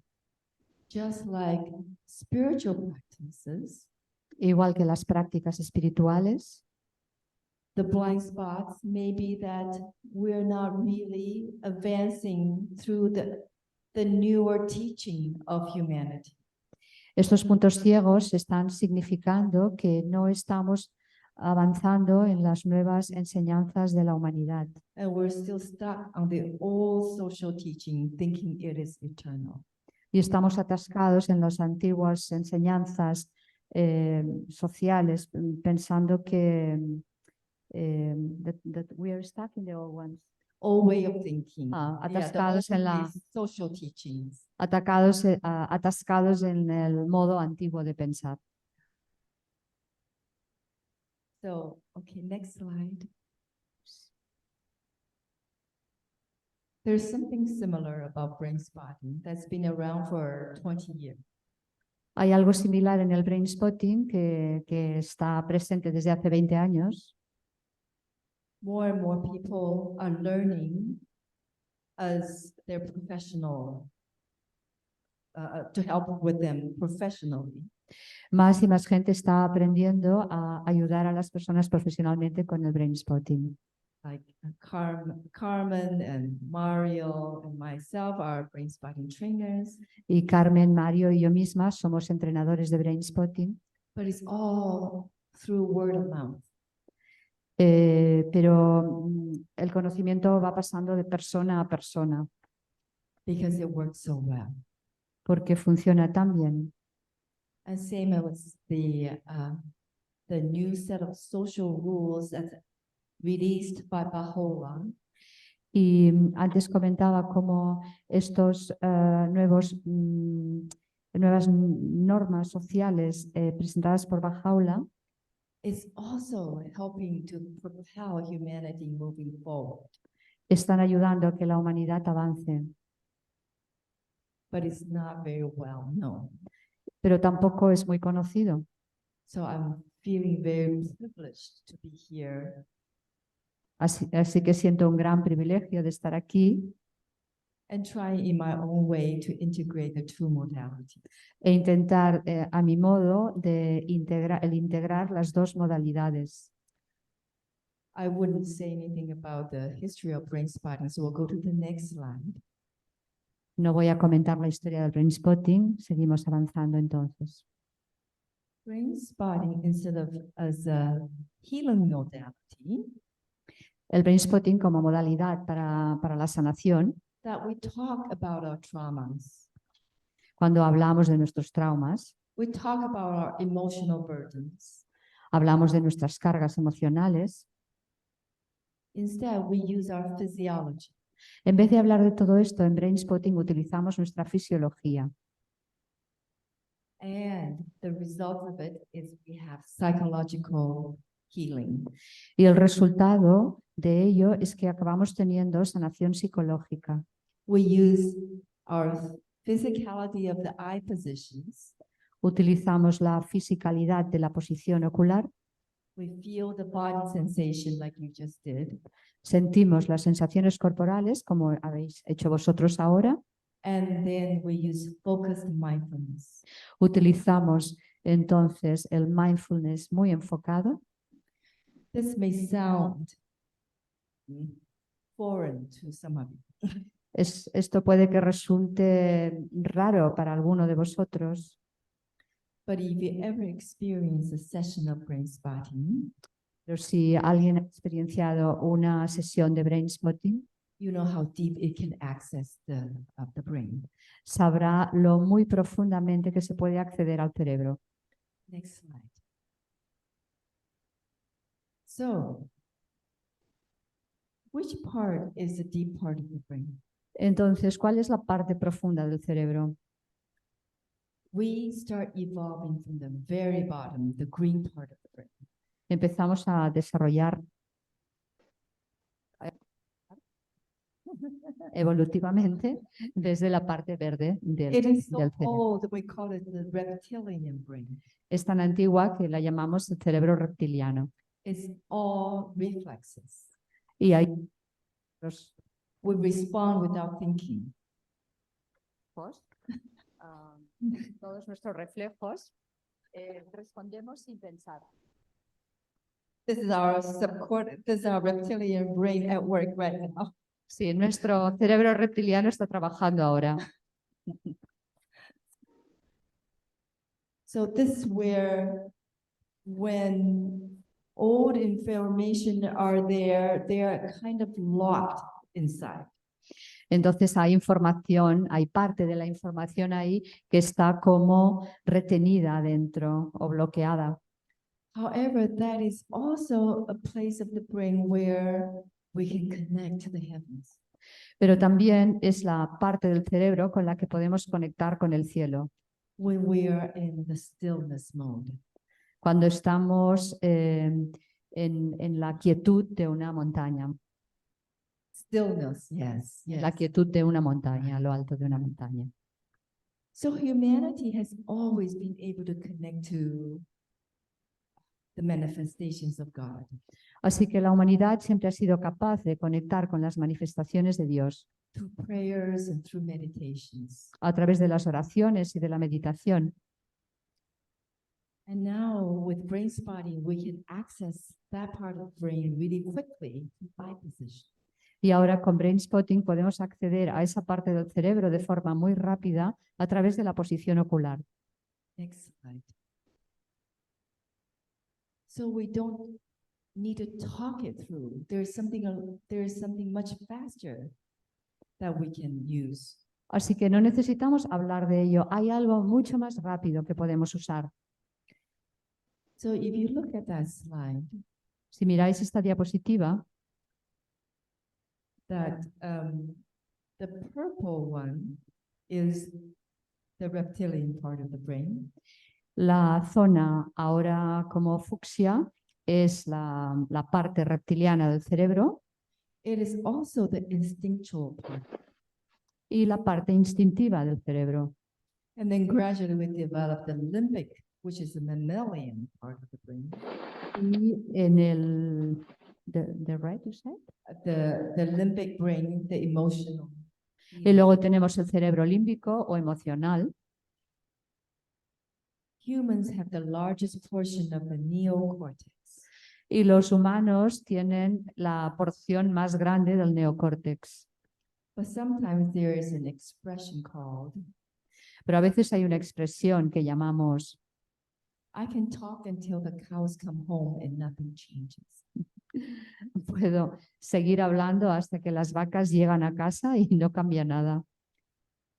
Just like spiritual practices, Igual que las prácticas espirituales, the blind spots may be that we're not really advancing through the newer teaching of humanity. estos puntos ciegos están significando que no estamos avanzando en las nuevas enseñanzas de la humanidad And we're still stuck on the old social teaching, thinking it is eternal. y estamos atascados en las antiguas enseñanzas sociales, pensando que that we are stuck in the old ones. Old way of thinking. Atascados the en la old social teachings. atascados en el modo antiguo de pensar. So, okay, next slide. There's something similar about brain spotting that's been around for 20 years. Hay algo similar en el brainspotting que está presente desde hace 20 años. More and more people are learning as their professional, to help with them professionally. Más y más gente está aprendiendo a ayudar a las personas profesionalmente con el brainspotting. Like Carmen and Mario and myself are brain spotting trainers, Y Carmen, Mario y yo misma somos entrenadores de brainspotting, but it's all through word of mouth. pero el conocimiento va pasando de persona a persona Because it works so well. porque funciona tan bien. And same as the new set of social rules that's released by Baha'u'llah. Y antes comentaba cómo estos nuevas normas sociales presentadas por Baha'u'llah It's also helping to propel humanity moving forward, están ayudando a que la humanidad avance, but it's not very well known. pero tampoco es muy conocido. So I'm feeling very privileged to be here Así que siento un gran privilegio de estar aquí and trying in my own way to integrate the two modalities. e intentar a mi modo de integrar las dos modalidades. I wouldn't say anything about the history of brain spotting, so we'll go to the next slide. No voy a comentar la historia del brainspotting, seguimos avanzando entonces. Brain spotting, instead of as a healing modality, El brainspotting como modalidad para la sanación, that we talk about our traumas, cuando hablamos de nuestros traumas, we talk about our emotional burdens. hablamos de nuestras cargas emocionales. Instead, we use our physiology. En vez de hablar de todo esto, en brainspotting utilizamos nuestra fisiología. And the result of it is we have psychological healing. Y el resultado de ello es que acabamos teniendo sanación psicológica. We use our physicality of the eye positions. Utilizamos la fisicalidad de la posición ocular, We feel the body sensation like you just did. sentimos las sensaciones corporales como habéis hecho vosotros ahora, And then we use focused mindfulness. utilizamos entonces el mindfulness muy enfocado. This may sound foreign to some of you. Esto puede que resulte raro para alguno de vosotros, But if you ever experience a session of brain spotting, pero si alguien ha experienciado una sesión de brainspotting, you know how deep it can access the brain. sabrá lo muy profundamente que se puede acceder al cerebro. Next slide. So, which part is the deep part of the brain? Entonces, ¿cuál es la parte profunda del cerebro? we start evolving from the very bottom, the green part of the brain. Empezamos a desarrollar evolutivamente desde la parte verde It is so del cerebro. old that we call it the reptilian brain. Es tan antigua que la llamamos el cerebro reptiliano. It's all reflexes. Y hay los We respond without thinking. todos nuestros reflejos respondemos sin pensar. This is our this is our reptilian brain at work right now. Sí, nuestro cerebro reptiliano está trabajando ahora. So this is where, when old information are there, they are kind of locked inside. Entonces hay información, hay parte de la información ahí que está como retenida dentro o bloqueada. However, that is also a place of the brain where we can connect to the heavens. Pero también es la parte del cerebro con la que podemos conectar con el cielo. When we are in the stillness mode. Cuando estamos en la quietud de una montaña. Stillness, yes, La yes. quietud de una montaña, a lo alto de una montaña. So humanity has always been able to connect to the manifestations of God. Así que la humanidad siempre ha sido capaz de conectar con las manifestaciones de Dios Through prayers and through meditations. a través de las oraciones y de la meditación. And now with brain spotting, we can access that part of the brain really quickly by position. Y ahora con Brainspotting podemos acceder a esa parte del cerebro de forma muy rápida a través de la posición ocular. Next slide. So we don't need to talk it through. There's something much faster that we can use. Así que no necesitamos hablar de ello. Hay algo mucho más rápido que podemos usar. So if you look at that slide, Si miráis esta diapositiva, that the purple one is the reptilian part of the brain. la zona ahora como fucsia es la parte reptiliana del cerebro It is also the instinctual part. y la parte instintiva del cerebro. And then gradually we develop the limbic, which is the mammalian part of the brain. Y en el the right you said? The limbic brain, the emotional. Y luego tenemos el cerebro límbico o emocional. Humans have the largest portion of the neocortex. Y los humanos tienen la porción más grande del neocórtex. But sometimes there is an expression called, Pero a veces hay una expresión que llamamos I can talk until the cows come home and nothing changes. puedo seguir hablando hasta que las vacas llegan a casa y no cambia nada.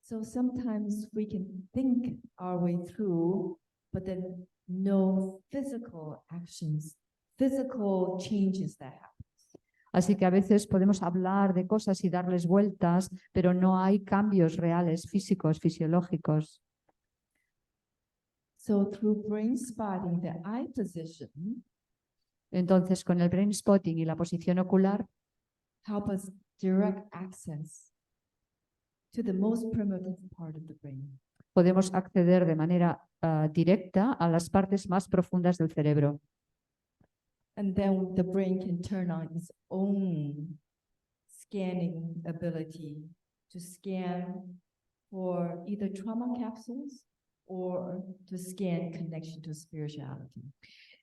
So sometimes we can think our way through, but then no physical actions, physical changes that happen. Así que a veces podemos hablar de cosas y darles vueltas, pero no hay cambios reales, físicos, fisiológicos. So through brain spotting, the eye position Entonces, con el brain spotting y la posición ocular, help us direct access to the most primitive part of the brain. podemos acceder de manera directa a las partes más profundas del cerebro. And then the brain can turn on its own scanning ability to scan for either trauma capsules or to scan connection to spirituality.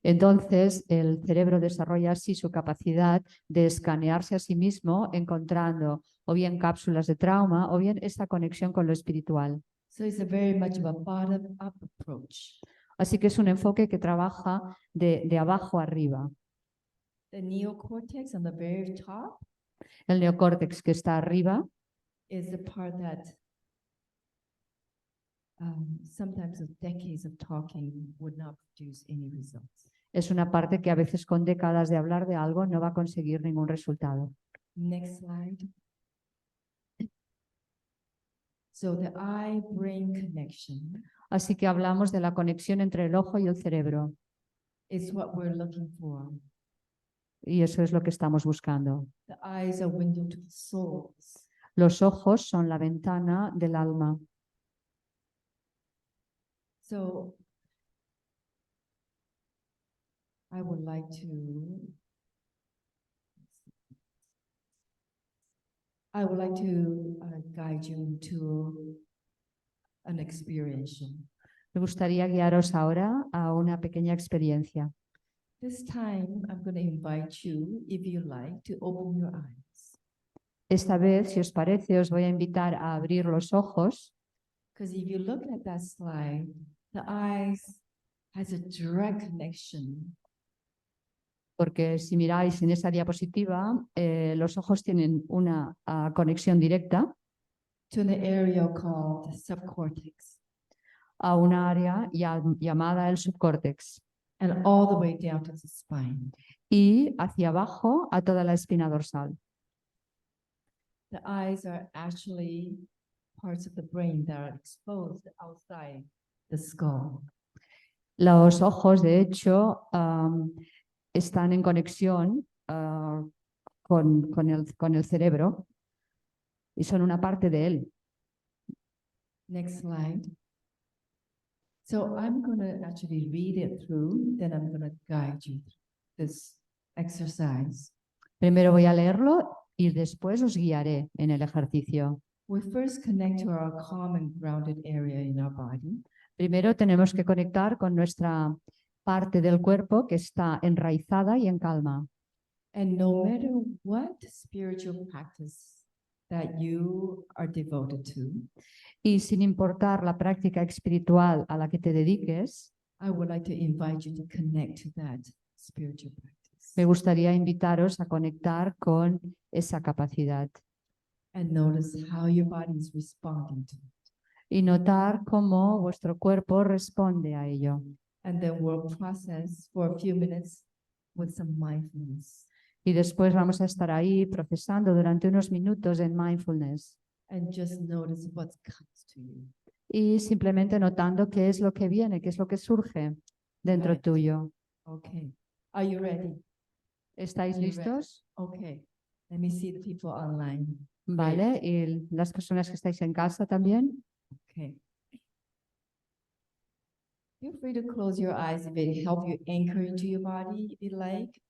Entonces, el cerebro desarrolla así su capacidad de escanearse a sí mismo, encontrando o bien cápsulas de trauma o bien esta conexión con lo espiritual. So it's a very much of a bottom-up approach. Así que es un enfoque que trabaja de abajo arriba. The neocortex on the very top El neocórtex que está arriba is the part that sometimes with decades of talking would not produce any results. es una parte que a veces con décadas de hablar de algo no va a conseguir ningún resultado. Next slide. So the eye-brain connection Así que hablamos de la conexión entre el ojo y el cerebro. is what we're looking for. Y eso es lo que estamos buscando. The eyes are window to the souls. Los ojos son la ventana del alma. So I would like to guide you into an experience. Me gustaría guiaros ahora a una pequeña experiencia. This time, I'm going to invite you, if you like, to open your eyes. Esta vez, si os parece, os voy a invitar a abrir los ojos, Because if you look at that slide, the eyes has a direct connection porque si miráis en esa diapositiva, los ojos tienen una conexión directa to an area called the subcortex a una área llamada el subcórtex and all the way down to the spine. y hacia abajo a toda la espina dorsal. The eyes are actually parts of the brain that are exposed outside the skull. Los ojos, de hecho, están en conexión con el cerebro y son una parte de él. Next slide. So I'm going to actually read it through, then I'm going to guide you through this exercise. Primero voy a leerlo y después os guiaré en el ejercicio. We first connect to our calm and grounded area in our body. Primero tenemos que conectar con nuestra parte del cuerpo que está enraizada y en calma. And no matter what spiritual practice that you are devoted to, Y sin importar la práctica espiritual a la que te dediques, I would like to invite you to connect to that spiritual practice. me gustaría invitaros a conectar con esa capacidad And notice how your body is responding to it. y notar cómo vuestro cuerpo responde a ello. And then we'll process for a few minutes with some mindfulness. Y después vamos a estar ahí procesando durante unos minutos en mindfulness And just notice what comes to you. y simplemente notando qué es lo que viene, qué es lo que surge dentro Right. tuyo. Okay. Are you ready? ¿Estáis Are you ready? listos? Okay. Let me see the people online. Vale, y las personas que estáis en casa también. Okay. Feel free to close your eyes if it helps you anchor into your body, if you like.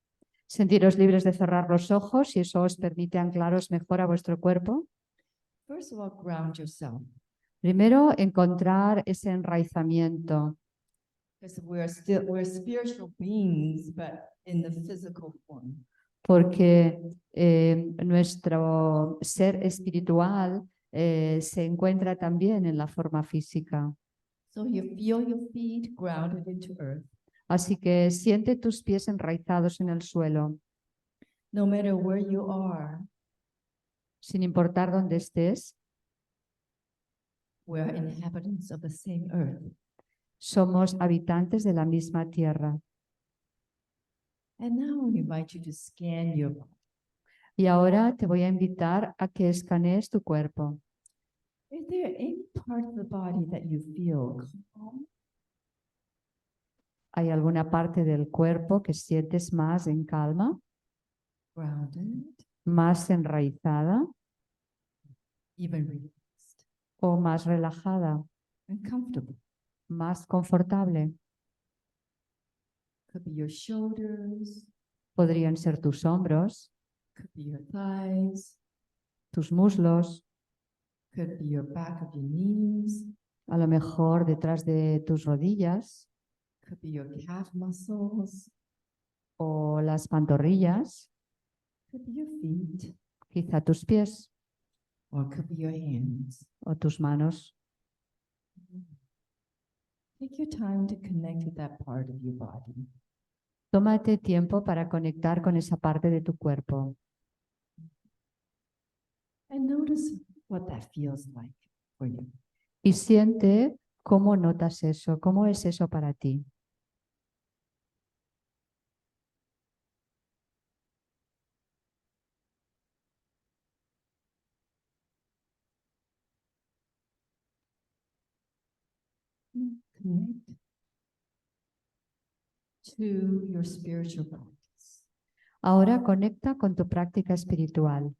Sentiros libres de cerrar los ojos si eso os permite anclaros mejor a vuestro cuerpo. First of all, ground yourself. Primero, encontrar ese enraizamiento, Because we're spiritual beings, but in the physical form. porque nuestro ser espiritual se encuentra también en la forma física. So you feel your feet grounded into earth. Así que siente tus pies enraizados en el suelo, No matter where you are, sin importar dónde estés. we're inhabitants of the same earth. Somos habitantes de la misma tierra. And now I invite you to scan your body. Y ahora te voy a invitar a que escanees tu cuerpo. Is there any part of the body that you feel calm? ¿Hay alguna parte del cuerpo que sientes más en calma, Grounded, más enraizada even relaxed, o más relajada, and comfortable? más confortable? Could be your shoulders, Podrían ser tus hombros, could be your thighs, tus muslos, could be your back of your knees, a lo mejor detrás de tus rodillas could be your calf muscles, o las pantorrillas, could be your feet, quizá tus pies or could be your hands. o tus manos. Take your time to connect with that part of your body. Tómate tiempo para conectar con esa parte de tu cuerpo And notice what that feels like for you. y siente cómo notas eso, cómo es eso para ti. connect to your spiritual practice. Ahora conecta con tu práctica espiritual.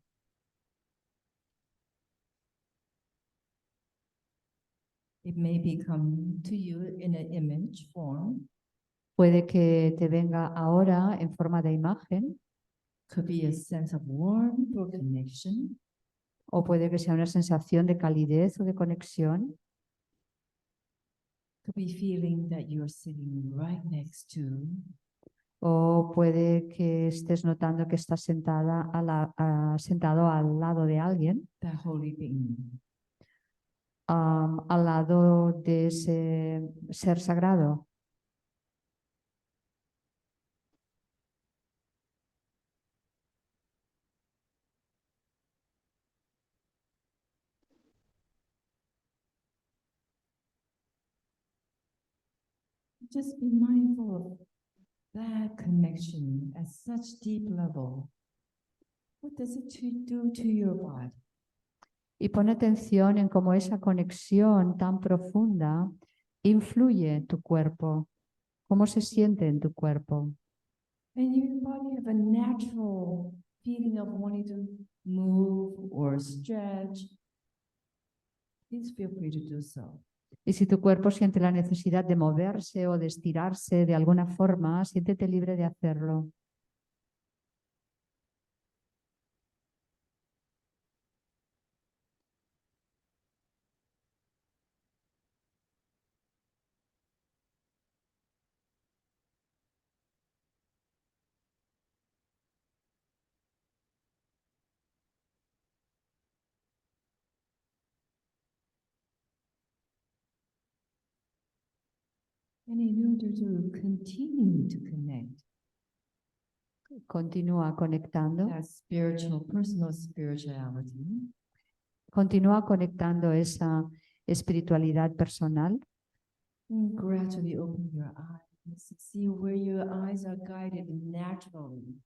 It may become to you in an image form, Puede que te venga ahora en forma de imagen could be a sense of warmth or connection, o puede que sea una sensación de calidez o de conexión could be feeling that you're sitting right next to o puede que estés notando que estás sentado al lado de alguien, that holy being. al lado de ese ser sagrado. Just be mindful of that connection at such deep level. What does it do to your body? Y pon atención en cómo esa conexión tan profunda influye en tu cuerpo, cómo se siente en tu cuerpo. And your body have a natural feeling of wanting to move or stretch. Please feel free to do so. Y si tu cuerpo siente la necesidad de moverse o de estirarse de alguna forma, siéntete libre de hacerlo. And in order to continue to connect Continúa conectando, that spiritual, personal spirituality, continúa conectando esa espiritualidad personal and gradually open your eyes, see where your eyes are guided naturally.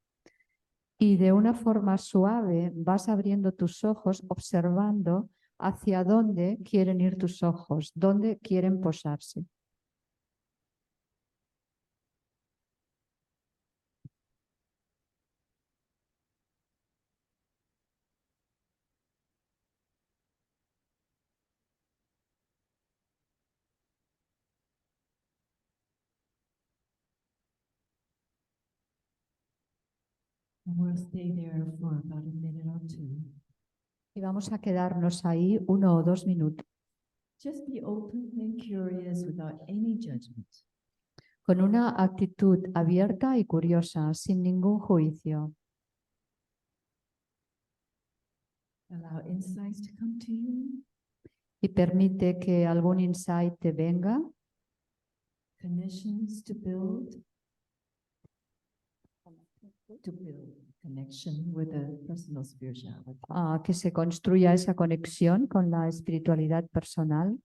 y de una forma suave vas abriendo tus ojos observando hacia dónde quieren ir tus ojos, dónde quieren posarse. And we'll stay there for about a minute or two. Y vamos a quedarnos ahí 1 o 2 minutos Just be open and curious without any judgment. con una actitud abierta y curiosa, sin ningún juicio. Allow insights to come to you, Y permite que algún insight te venga, connections to build connection with the personal spirituality. que se construya esa conexión con la espiritualidad personal.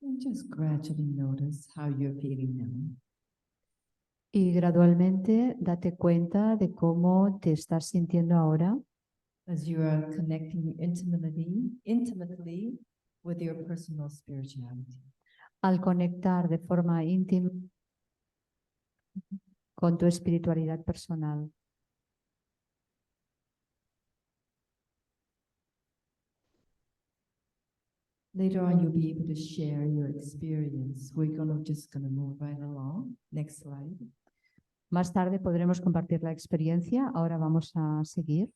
And just gradually notice how you're feeling now. Y gradualmente date cuenta de cómo te estás sintiendo ahora As you are connecting intimately with your personal spirituality. al conectar de forma íntima con tu espiritualidad personal. Later on, you'll be able to share your experience. We're just gonna move right along. Next slide. Más tarde podremos compartir la experiencia. Ahora vamos a seguir.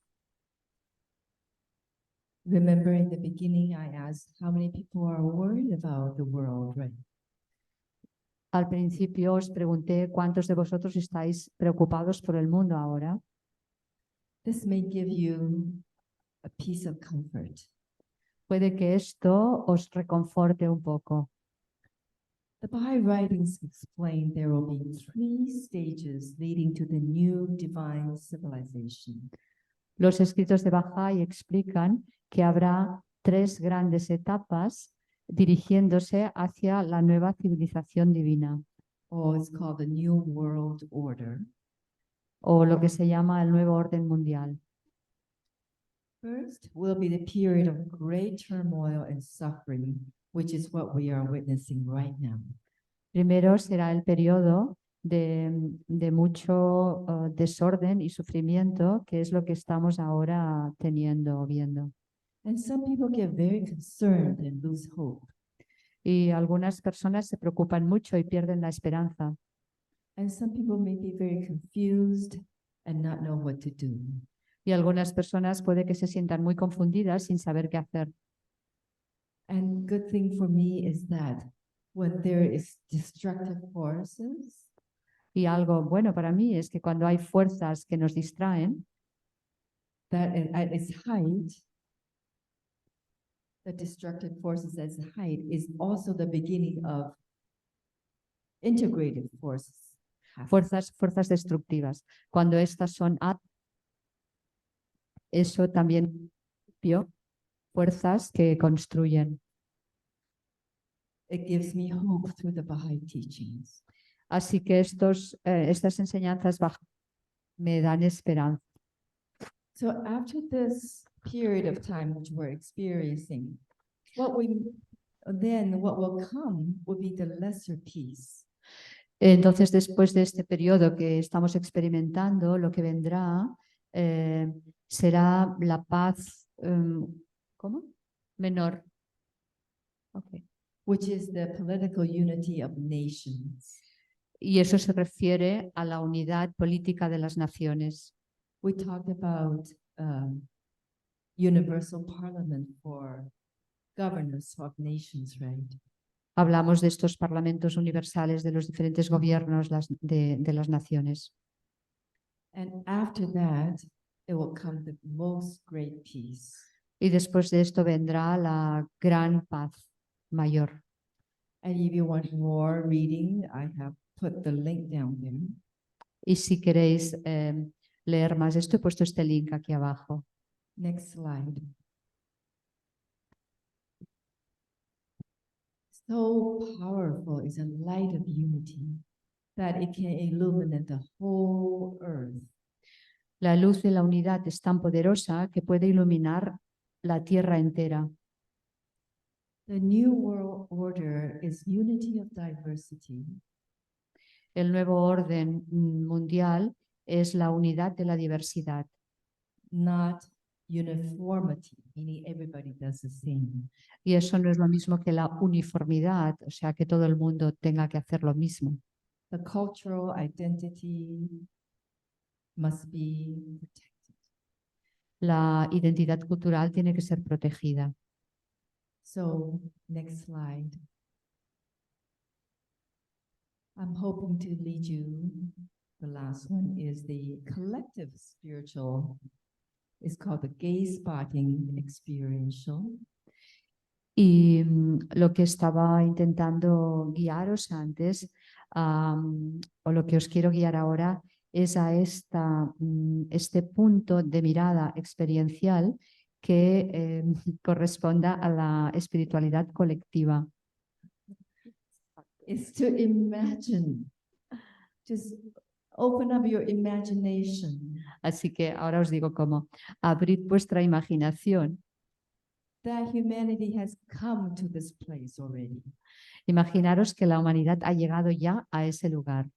Remember in the beginning, I asked how many people are worried about the world, right? Al principio os pregunté cuántos de vosotros estáis preocupados por el mundo ahora. This may give you a piece of comfort. Puede que esto os reconforte un poco. The Baha'i writings explain there will be 3 stages leading to the new divine civilization. Los escritos de Bahá'í explican que habrá 3 grandes etapas dirigiéndose hacia la nueva civilización divina, Or it's called the New World Order. o lo que se llama el nuevo orden mundial. First will be the period of great turmoil and suffering, which is what we are witnessing right now. Primero será el periodo de mucho desorden y sufrimiento, que es lo que estamos ahora viendo. And some people get very concerned and lose hope. Y algunas personas se preocupan mucho y pierden la esperanza. And some people may be very confused and not know what to do. Y algunas personas puede que se sientan muy confundidas sin saber qué hacer. And good thing for me is that when there is destructive forces, Y algo bueno para mí es que cuando hay fuerzas que nos distraen, that at its height, the destructive forces at its height is also the beginning of integrated forces. fuerzas destructivas. Cuando estas son eso también fuerzas que construyen. It gives me hope through the Baha'i teachings. Así que estas enseñanzas me dan esperanza. So after this period of time which we're experiencing, what will come will be the lesser peace. Entonces, después de este periodo que estamos experimentando, lo que vendrá será la paz menor. Okay. Which is the political unity of nations. Y eso se refiere a la unidad política de las naciones. We talked about universal parliament for governors of nations, right? Hablamos de estos parlamentos universales de los diferentes gobiernos de las naciones. And after that, it will come the most great peace. Y después de esto vendrá la gran paz mayor. And if you want more reading, I have put the link down there. Y si queréis leer más esto, he puesto este link aquí abajo. Next slide. So powerful is a light of unity that it can illuminate the whole earth. La luz de la unidad es tan poderosa que puede iluminar la tierra entera. The new world order is unity of diversity. El nuevo orden mundial es la unidad de la diversidad, not uniformity, meaning everybody does the same. y eso no es lo mismo que la uniformidad, o sea, que todo el mundo tenga que hacer lo mismo. The cultural identity must be protected. La identidad cultural tiene que ser protegida. So, next slide. I'm hoping to lead you. The last one is the collective spiritual. It's called the gaze spotting experiential. Y lo que estaba intentando guiaros antes, o lo que os quiero guiar ahora, es a este punto de mirada experiencial que corresponda a la espiritualidad colectiva. Is to imagine. Just open up your imagination. Así que ahora os digo cómo. Abrid vuestra imaginación. That humanity has come to this place already. Imaginaros que la humanidad ha llegado ya a ese lugar,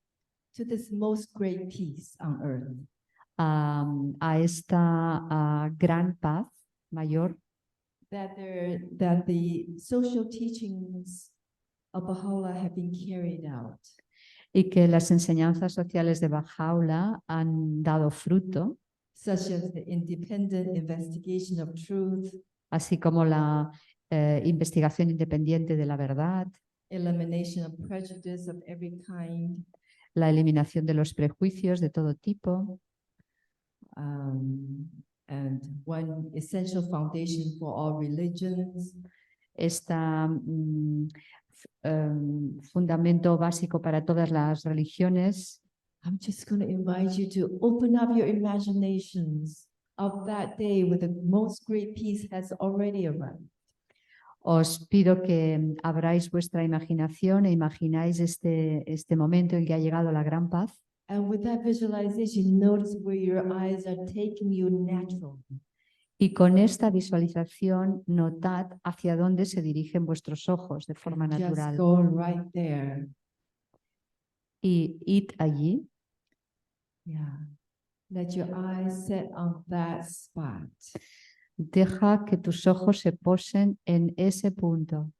To this most great peace on earth. a esta gran paz mayor, That the social teachings of Baha'u'llah have been carried out. y que las enseñanzas sociales de Bahá'u'lláh han dado fruto, such as the independent investigation of truth, así como la investigación independiente de la verdad, elimination of prejudice of every kind, la eliminación de los prejuicios de todo tipo, and one essential foundation for all religions, fundamento básico para todas las religiones. I'm just going to invite you to open up your imaginations of that day where the most great peace has already arrived. Os pido que abráis vuestra imaginación e imagináis este momento en que ha llegado la gran paz. And with that visualization, notice where your eyes are taking you naturally. Y con esta visualización, notad hacia dónde se dirigen vuestros ojos de forma Just natural. go right there. Y id allí. Yeah. Let your eyes set on that spot. Deja que tus ojos se posen en ese punto,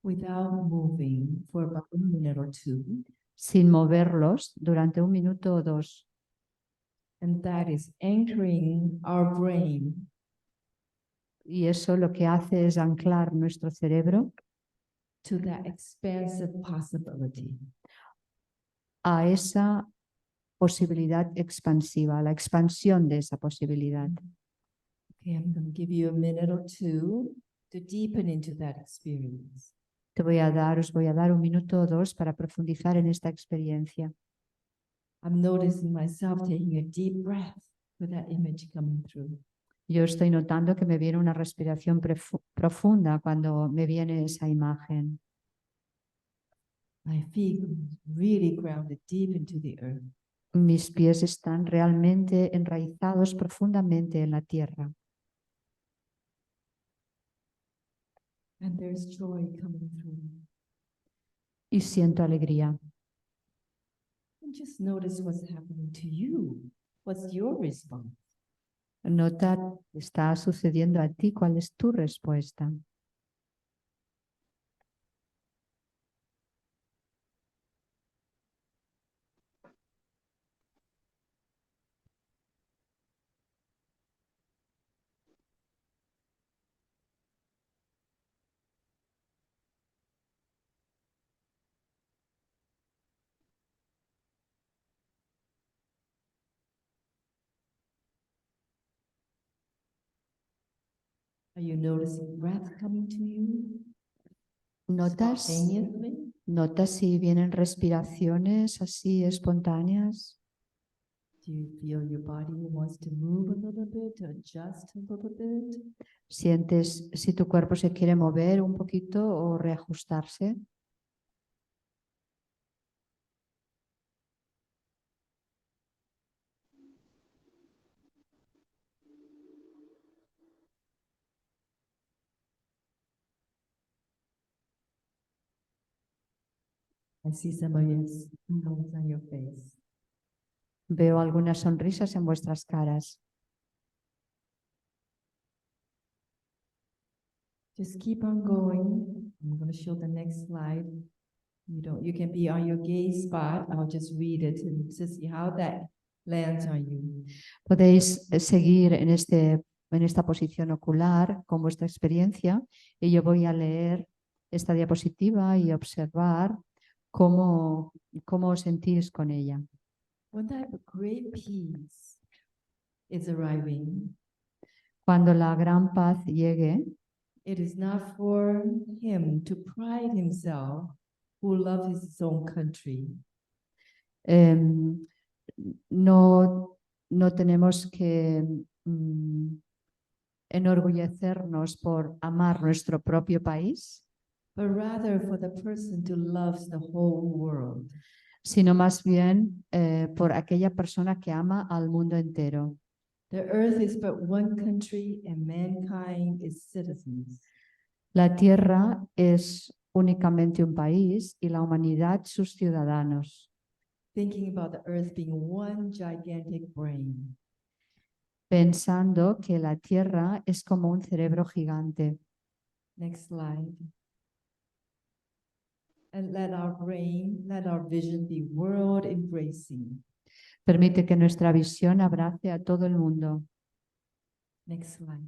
Without moving for about a minute or two. sin moverlos durante 1 minuto o 2. And that is anchoring our brain Y eso lo que hace es anclar nuestro cerebro to that expansive possibility. a esa posibilidad expansiva, a la expansión de esa posibilidad. Okay, I'm going to give you a minute or two to deepen into that experience. Os voy a dar 1 minuto o 2 para profundizar en esta experiencia. I'm noticing myself taking a deep breath with that image coming through. Yo estoy notando que me viene una respiración profunda cuando me viene esa imagen. My feet really grounded deep into the earth. Mis pies están realmente enraizados profundamente en la tierra. And there's joy coming through. Y siento alegría. And just notice what's happening to you. What's your response? Nota qué está sucediendo a ti, cuál es tu respuesta. Are you noticing breath coming to you? ¿Notas Spontaneously? si vienen respiraciones así espontáneas? Do you feel your body wants to move a little bit, to adjust a little bit? ¿Sientes si tu cuerpo se quiere mover un poquito o reajustarse? I see some of your smiles on your face. Veo algunas sonrisas en vuestras caras. Just keep on going. I'm going to show the next slide. You can be on your gaze spot. I'll just read it and just see how that lands on you. Podéis seguir en esta posición ocular con vuestra experiencia y yo voy a leer esta diapositiva y observar cómo os sentís con ella. When that great peace is arriving, Cuando la gran paz llegue, it is not for him to pride himself who loves his own country. No tenemos que enorgullecernos por amar nuestro propio país, But rather for the person who loves the whole world. sino más bien por aquella persona que ama al mundo entero. The earth is but one country and mankind is citizens. La tierra es únicamente un país y la humanidad sus ciudadanos. Thinking about the earth being one gigantic brain. Pensando que la tierra es como un cerebro gigante. Next slide. And let our brain, let our vision be world embracing. Permite que nuestra visión abrace a todo el mundo. Next slide.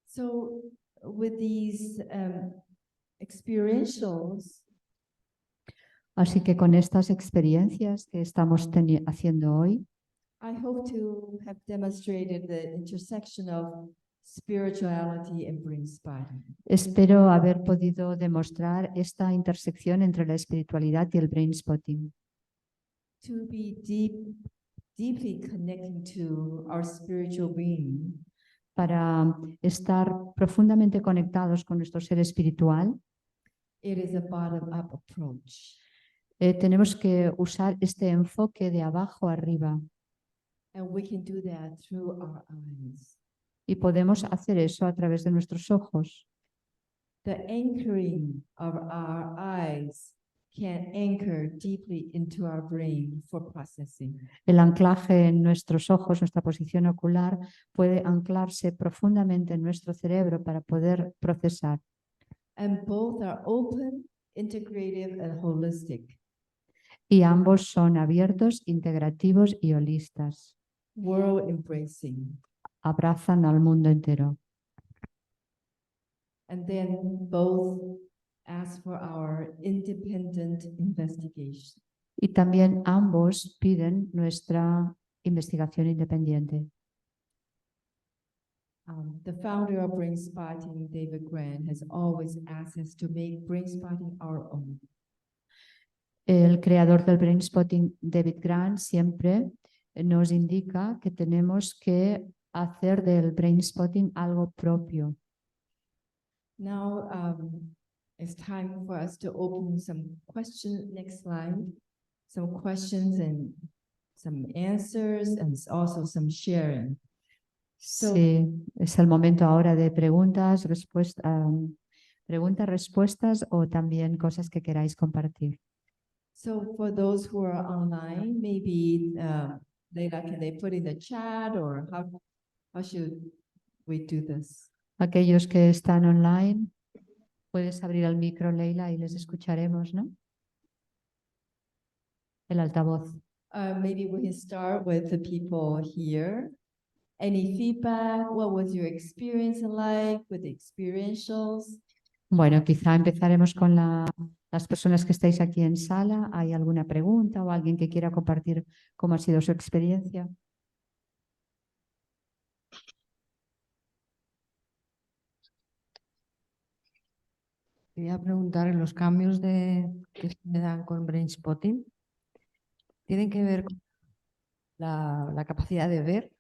So with these experientials, Así que con estas experiencias que estamos haciendo hoy, I hope to have demonstrated the intersection of spirituality and brainspotting. espero haber podido demostrar esta intersección entre la espiritualidad y el brainspotting. To be deeply connecting to our spiritual being, Para estar profundamente conectados con nuestro ser espiritual, it is a bottom-up approach. tenemos que usar este enfoque de abajo arriba And we can do that through our eyes. y podemos hacer eso a través de nuestros ojos. The anchoring of our eyes can anchor deeply into our brain for processing. El anclaje en nuestros ojos, nuestra posición ocular, puede anclarse profundamente en nuestro cerebro para poder procesar. And both are open, integrative, and holistic. Y ambos son abiertos, integrativos y holistas. World embracing. Abrazan al mundo entero. And then both ask for our independent investigation. Y también ambos piden nuestra investigación independiente. The founder of Brainspotting, David Grant, has always asked us to make Brainspotting our own. El creador del brainspotting, David Grant, siempre nos indica que tenemos que hacer del brainspotting algo propio. Now it's time for us to open some questions. Next slide. Some questions and some answers, and also some sharing. Sí, es el momento ahora de preguntas, respuestas o también cosas que queráis compartir. So for those who are online, maybe Leila, can they put in the chat, or how should we do this? Aquellos que están online, puedes abrir el micro, Leila, y les escucharemos, ¿no? El altavoz. Maybe we can start with the people here. Any feedback? What was your experience like with the experientials? Bueno, quizá empezaremos con las personas que estáis aquí en sala. ¿Hay alguna pregunta o alguien que quiera compartir cómo ha sido su experiencia? Quería preguntar, los cambios que se me dan con Brainspotting, ¿tienen que ver con la capacidad de ver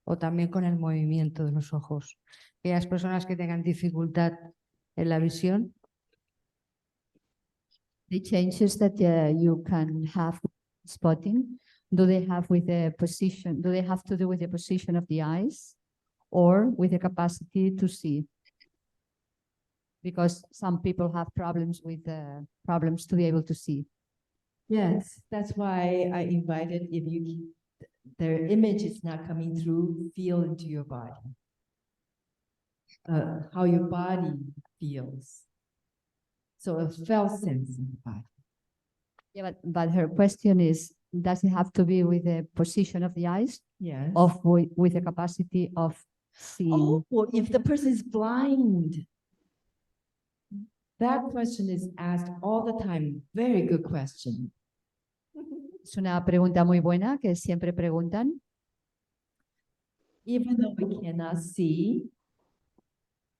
o también con el movimiento de los ojos? Aquellas personas que tengan dificultad en la visión. The changes that you can have spotting, do they have to do with the position of the eyes or with the capacity to see? Because some people have problems with problems to be able to see. Yes, that's why I invited, if their image is not coming through, feel into your body. How your body feels. So a felt sense in the body. Yeah, but her question is, does it have to be with the position of the eyes Yes. or with the capacity of seeing? Oh, well, if the person is blind. That question is asked all the time. Very good question. Es una pregunta muy buena que siempre preguntan. Even though we cannot see,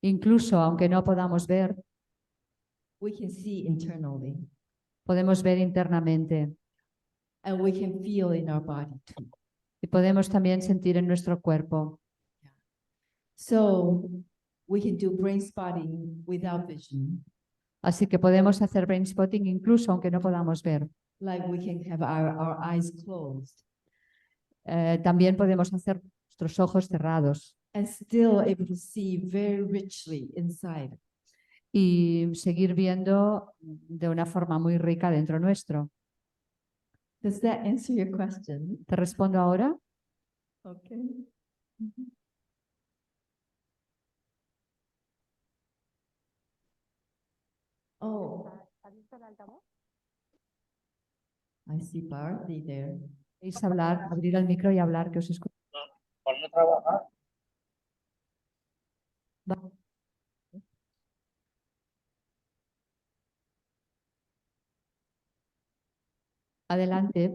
Incluso aunque no podamos ver, we can see internally, podemos ver internamente and we can feel in our body too. y podemos también sentir en nuestro cuerpo. So we can do brain spotting without vision. Así que podemos hacer brainspotting incluso aunque no podamos ver. Like we can have our eyes closed También podemos hacer nuestros ojos cerrados and still able to see very richly inside. y seguir viendo de una forma muy rica dentro nuestro. Does that answer your question? ¿Te respondo ahora? Okay. I see Bharti there. Podéis hablar, abrir el micro y hablar, que os escucho. Adelante.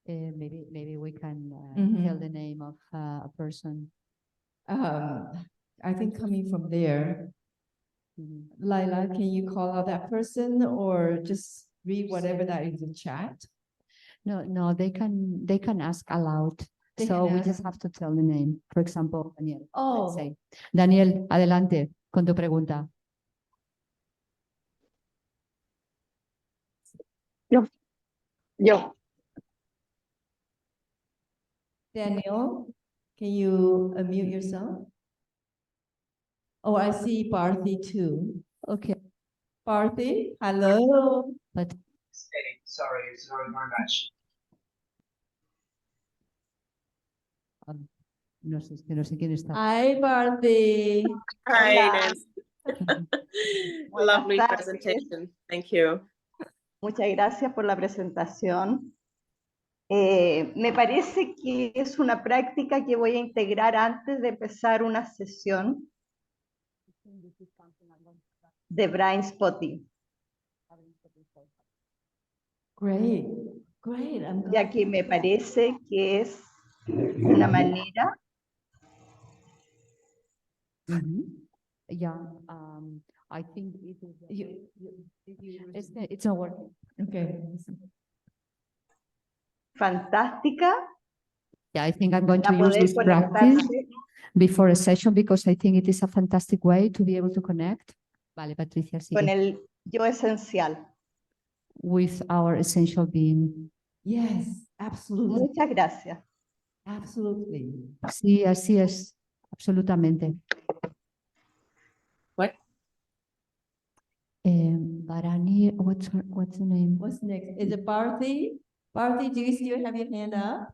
Maybe we can tell the name of a person. I think coming from there, Laila, can you call out that person or just read whatever that is in chat? No, they can ask aloud. They So can we ask. just have to tell the name. For example, Daniel. Oh. Let's say. Daniel, adelante con tu pregunta. Yo. Daniel, can you unmute yourself? Oh, I see Bharti too. Okay. Bharti, hello. But Sorry very much. no sé quién está. Hi, Bharti. Hi, Hola. Nancy. Buenas Lovely tardes. presentation. Thank you. Muchas gracias por la presentación. Me parece que es una práctica que voy a integrar antes de empezar una sesión de Brainspotting, Great, great. ya que me parece que es una manera Yeah, I think it is. It's not working. Okay. fantástica Yeah, I think I'm going to para use poder this practice conectarse before a session because I think it is a fantastic way to be able to connect. Vale, Patricia, con sigue. el yo esencial. With our essential being. Yes, absolutely. Muchas gracias. Absolutely. Sí, así es, absolutamente. What? Barani, what's the name? What's next? Is it Bharti? Bharti, do you still have your hand up?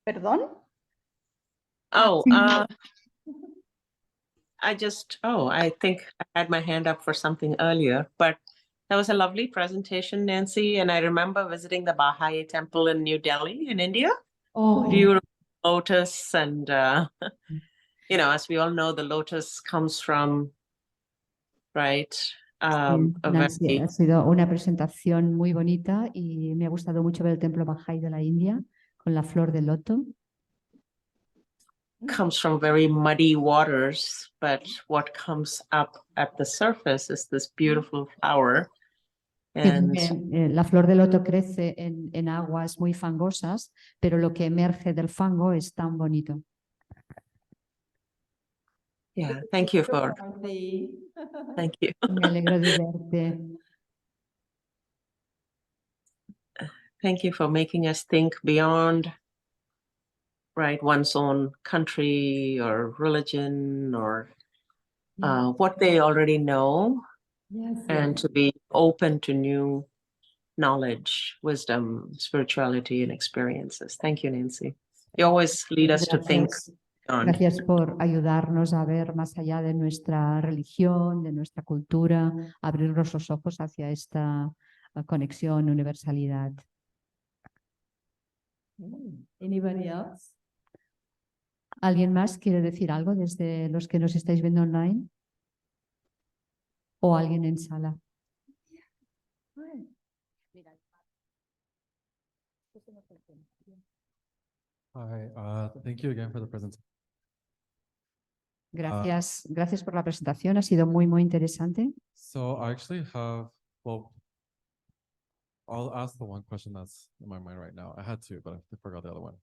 ¿Perdón? Oh, I think I had my hand up for something earlier, but that was a lovely presentation, Nancy. And I remember visiting the Baha'i temple in New Delhi in India. Oh, Beautiful lotus. And, you know, as we all know, the lotus comes from, right? A Nancy, very, ha sido una presentación muy bonita y me ha gustado mucho ver el templo Bahá'í de la India con la flor de loto. comes from very muddy waters, but what comes up at the surface is this beautiful flower. And La flor de loto crece en aguas muy fangosas, pero lo que emerge del fango es tan bonito. yeah, thank you for, Bharti. thank you. Me alegro de verte. Thank you for making us think beyond, right, one's own country or religion or what they already know, Yes, and to be open to new knowledge, wisdom, spirituality, and experiences. Thank you, Nancy. You always lead us to think beyond. Gracias por ayudarnos a ver más allá de nuestra religión, de nuestra cultura, abrirnos los ojos hacia esta conexión, universalidad. Anybody else? ¿Alguien más quiere decir algo desde los que nos estáis viendo online? ¿O alguien en sala? Hi, thank you again for the presentation. Gracias por la presentación, ha sido muy interesante. So I actually have, well, I'll ask the one question that's in my mind right now. I had two, but I forgot the other one.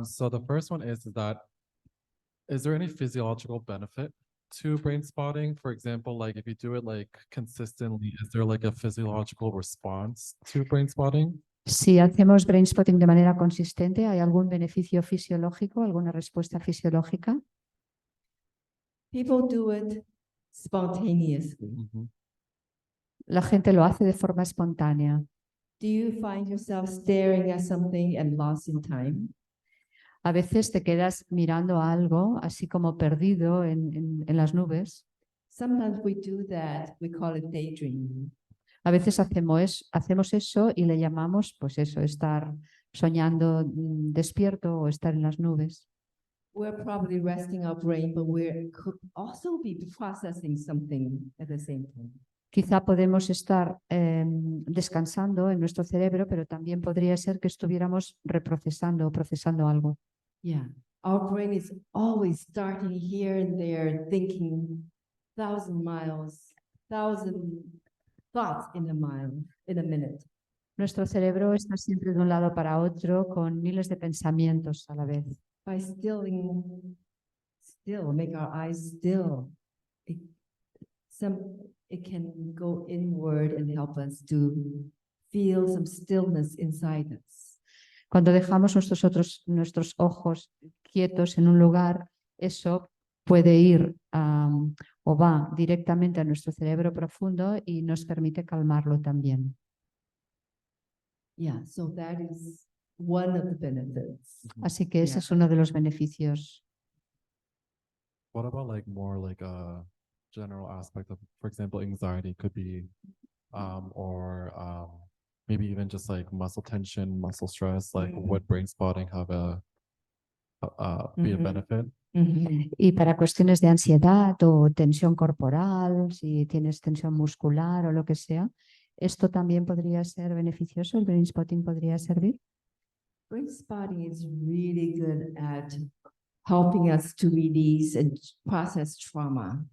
So the first one is that, is there any physiological benefit to brain spotting? For example, like if you do it like consistently, is there like a physiological response to brain spotting? Si hacemos brainspotting de manera consistente, ¿hay algún beneficio fisiológico, alguna respuesta fisiológica? People do it spontaneously. La gente lo hace de forma espontánea. Do you find yourself staring at something and lost in time? A veces te quedas mirando algo así como perdido en las nubes. Sometimes we do that, we call it daydreaming. A veces hacemos eso y le llamamos, pues eso, estar soñando despierto o estar en las nubes. We're probably resting our brain, but we could also be processing something at the same time. Quizá podemos estar descansando en nuestro cerebro, pero también podría ser que estuviéramos reprocesando o procesando algo. Yeah, our brain is always starting here and there, thinking 1,000 miles, 1,000 thoughts in a minute. Nuestro cerebro está siempre de un lado para otro con miles de pensamientos a la vez. By make our eyes still, it can go inward and help us to feel some stillness inside us. Cuando dejamos nuestros ojos quietos en un lugar, eso puede ir o va directamente a nuestro cerebro profundo y nos permite calmarlo también. Yeah, so that is one of the benefits. Así que ese es uno de los beneficios. What about like more like a general aspect of, for example, anxiety could be, or maybe even just like muscle tension, muscle stress, like would brain spotting have be a benefit? Y para cuestiones de ansiedad o tensión corporal, si tienes tensión muscular o lo que sea, ¿esto también podría ser beneficioso? ¿El brain spotting podría servir? Brain spotting is really good at helping us to release and process trauma.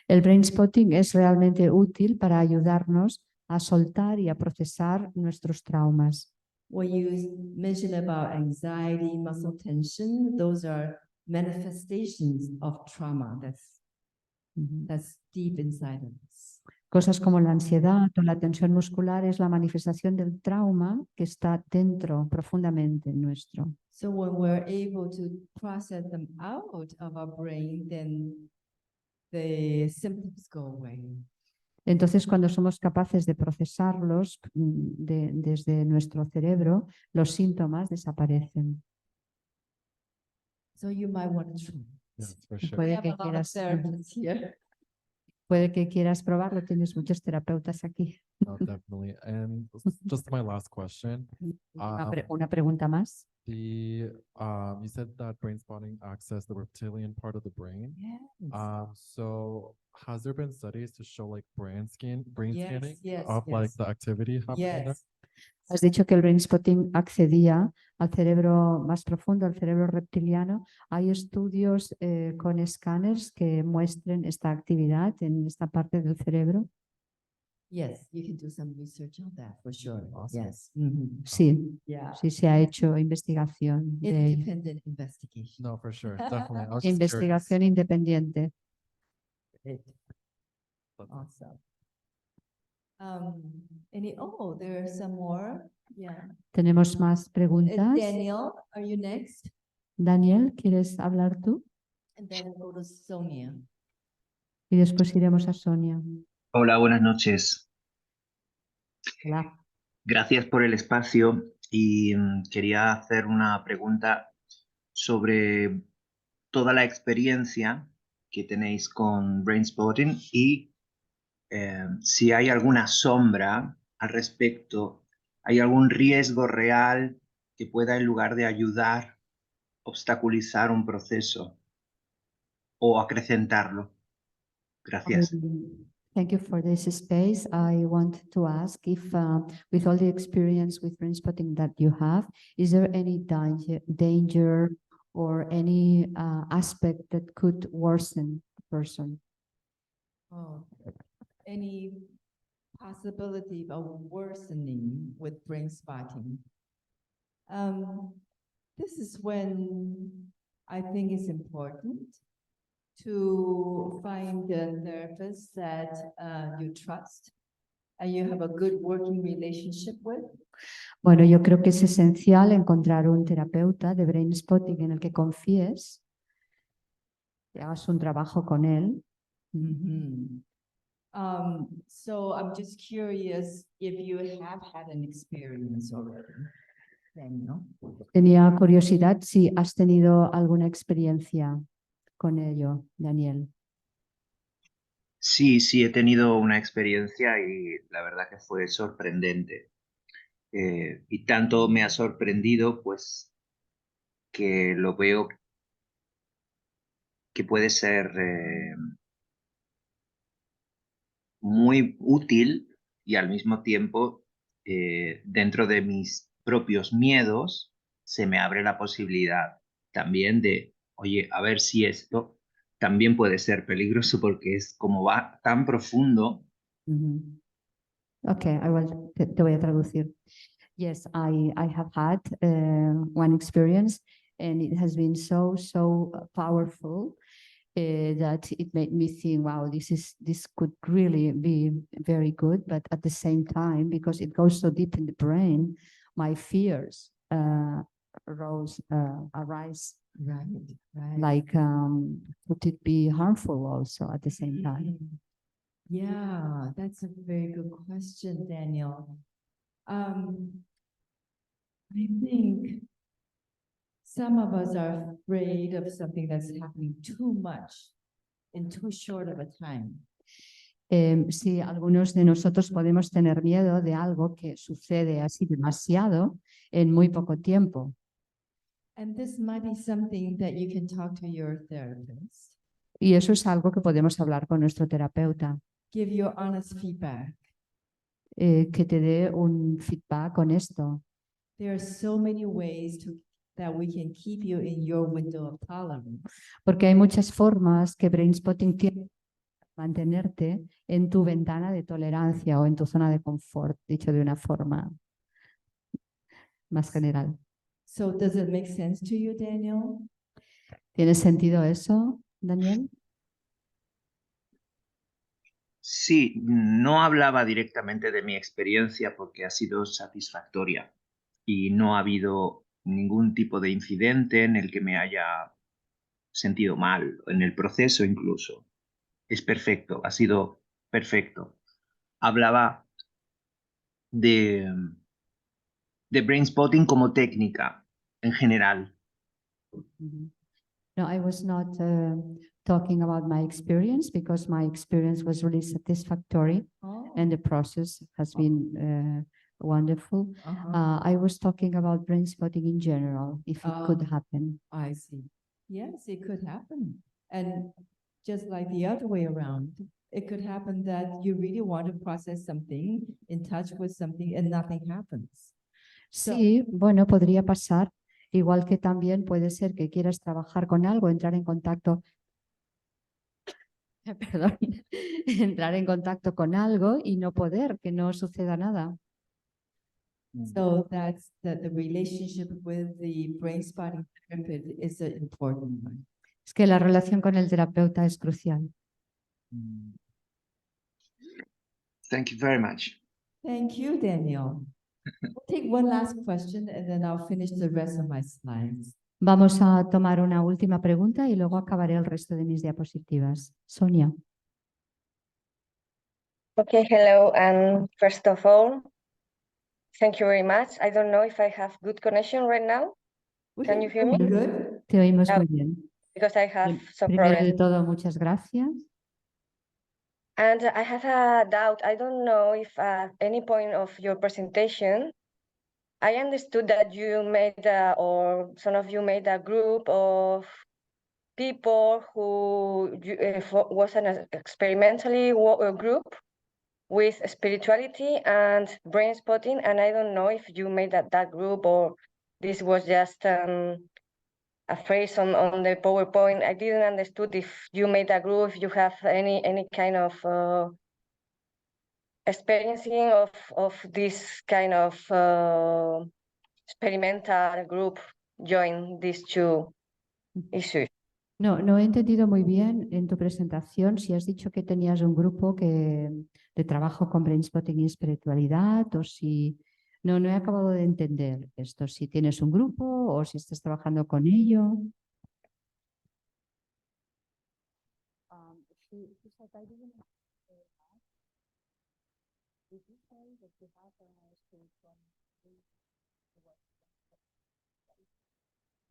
El brain spotting es realmente útil para ayudarnos a soltar y a procesar nuestros traumas. When you mention about anxiety, muscle tension, those are manifestations of trauma that's deep inside us. Cosas como la ansiedad o la tensión muscular es la manifestación del trauma que está dentro profundamente nuestro. So when we're able to process them out of our brain, then the symptoms go away. Entonces, cuando somos capaces de procesarlos desde nuestro cerebro, los síntomas desaparecen. So you might want to try. Yeah, for sure. Puede que quieras probarlo, tienes muchos terapeutas aquí. No, definitely. And just my last question. Una pregunta más. You said that brain spotting access the reptilian part of the brain. Yes. So has there been studies to show like brain scanning Yes, of like the activity happening there? Yes. Has dicho que el brain spotting accedía al cerebro más profundo, al cerebro reptiliano. ¿Hay estudios con escáneres que muestren esta actividad en esta parte del cerebro? Yes, you can do some research on that for sure. Awesome. Yes. Sí, Yeah. sí se ha hecho investigación. Independent investigation. No, for sure. Definitely. I was just Investigación independiente. Great. Awesome. There are some more. Yeah. Tenemos más preguntas. Daniel, are you next? Daniel, ¿quieres hablar tú? And then we'll go to Sonia. Y después iremos a Sonia. Hola, buenas noches. Hola. Gracias por el espacio y quería hacer una pregunta sobre toda la experiencia que tenéis con Brainspotting y si hay alguna sombra al respecto, hay algún riesgo real que pueda, en lugar de ayudar, obstaculizar un proceso o acrecentarlo. Gracias. Thank you for this space. I want to ask if, with all the experience with brainspotting that you have, is there any danger or any aspect that could worsen the person? Oh, any possibility of worsening with brain spotting? This is when I think it's important to find a therapist that you trust and you have a good working relationship with. Bueno, yo creo que es esencial encontrar un terapeuta de brainspotting en el que confíes, que hagas un trabajo con él. So I'm just curious if you have had an experience already. Daniel. Tenía curiosidad si has tenido alguna experiencia con ello, Daniel. Sí, sí, he tenido una experiencia y la verdad que fue sorprendente. Y tanto me ha sorprendido, pues, que lo veo que puede ser muy útil y al mismo tiempo, dentro de mis propios miedos, se me abre la posibilidad también de, oye, a ver si esto también puede ser peligroso porque es como va tan profundo. Ok, te voy a traducir. Yes, I have had one experience and it has been so powerful that it made me think, wow, this could really be very good, but at the same time, because it goes so deep in the brain, my fears arise. Right, right. Like, would it be harmful also at the same time? Yeah, that's a very good question, Daniel. I think some of us are afraid of something that's happening too much in too short of a time. Sí, algunos de nosotros podemos tener miedo de algo que sucede así demasiado en muy poco tiempo. And this might be something that you can talk to your therapist. Y eso es algo que podemos hablar con nuestro terapeuta, Give your honest feedback. que te dé un feedback honesto. There are so many ways that we can keep you in your window of tolerance. Porque hay muchas formas que Brainspotting tiene para mantenerte en tu ventana de tolerancia o en tu zona de confort, dicho de una forma más general. So does it make sense to you, Daniel? ¿Tiene sentido eso, Daniel? Sí, no hablaba directamente de mi experiencia porque ha sido satisfactoria y no ha habido ningún tipo de incidente en el que me haya sentido mal, en el proceso incluso. Es perfecto, ha sido perfecto. Hablaba de Brainspotting como técnica en general. No, I was not talking about my experience because my experience was really satisfactory and the process has been wonderful. I was talking about Brainspotting in general, if it could happen. I see. Yes, it could happen. And just like the other way around, it could happen that you really want to process something, in touch with something, and nothing happens. Sí, bueno, podría pasar. Igual que también puede ser que quieras trabajar con algo, entrar en contacto, perdón, entrar en contacto con algo y no poder, que no suceda nada. So that's the relationship with the Brainspotting therapist is an important one. Es que la relación con el terapeuta es crucial. Thank you very much. Thank you, Daniel. We'll take one last question and then I'll finish the rest of my slides. Vamos a tomar una última pregunta y luego acabaré el resto de mis diapositivas. Sonia. Okay, hello, and first of all, thank you very much. I don't know if I have good connection right now. Can you hear me? Good. Te oímos muy bien. Because I have some Primero problems. de todo, muchas gracias. And I have a doubt. I don't know if at any point of your presentation, I understood that you made, or some of you made a group of people who was an experimentally group with spirituality and brain spotting, and I don't know if you made that group or this was just a phrase on the PowerPoint. I didn't understood if you made a group, if you have any kind of experiencing of this kind of experimental group join these two issues. No, no he entendido muy bien en tu presentación si has dicho que tenías un grupo de trabajo con Brainspotting y espiritualidad o si... No, no he acabado de entender esto, si tienes un grupo o si estás trabajando con ello.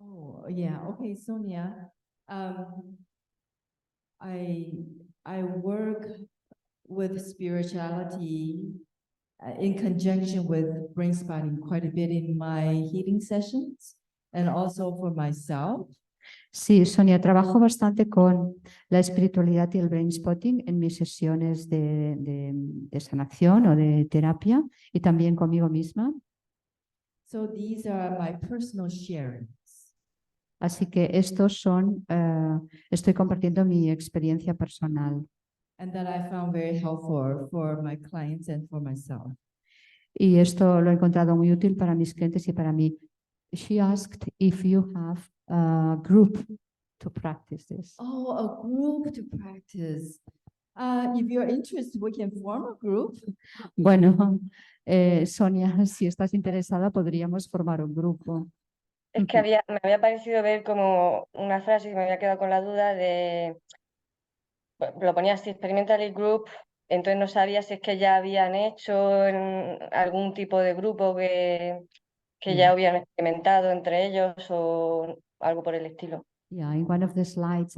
Oh, yeah. Okay, Sonia. I work with spirituality in conjunction with brainspotting quite a bit in my healing sessions and also for myself. Sí, Sonia, trabajo bastante con la espiritualidad y el brainspotting en mis sesiones de sanación o de terapia y también conmigo misma. So these are my personal sharings. Así que estos son, estoy compartiendo mi experiencia personal. And that I found very helpful for my clients and for myself. Y esto lo he encontrado muy útil para mis clientes y para mí. She asked if you have a group to practice this. Oh, a group to practice. If you're interested, we can form a group. Bueno, Sonia, si estás interesada, podríamos formar un grupo. Es que me había parecido ver como una frase que me había quedado con la duda de, lo ponía así, experimental group, entonces no sabía si es que ya habían hecho algún tipo de grupo que ya hubieran experimentado entre ellos o algo por el estilo. Yeah, in one of the slides,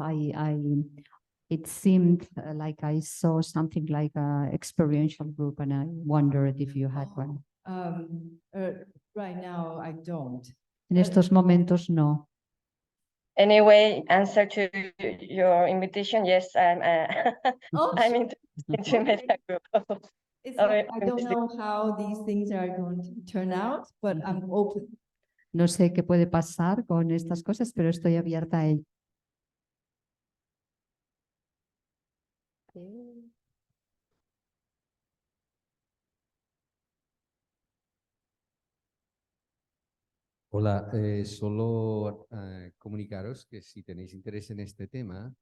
it seemed like I saw something like a experiential group, and I wondered if you had one. Right now, I don't. En estos momentos no. Anyway, answer to your invitation, yes, I'm I'm interested to make a group. I don't know how these things are going to turn out, but I'm open. No sé qué puede pasar con estas cosas, pero estoy abierta a ello. Hola, solo comunicaros que si tenéis interés en este tema,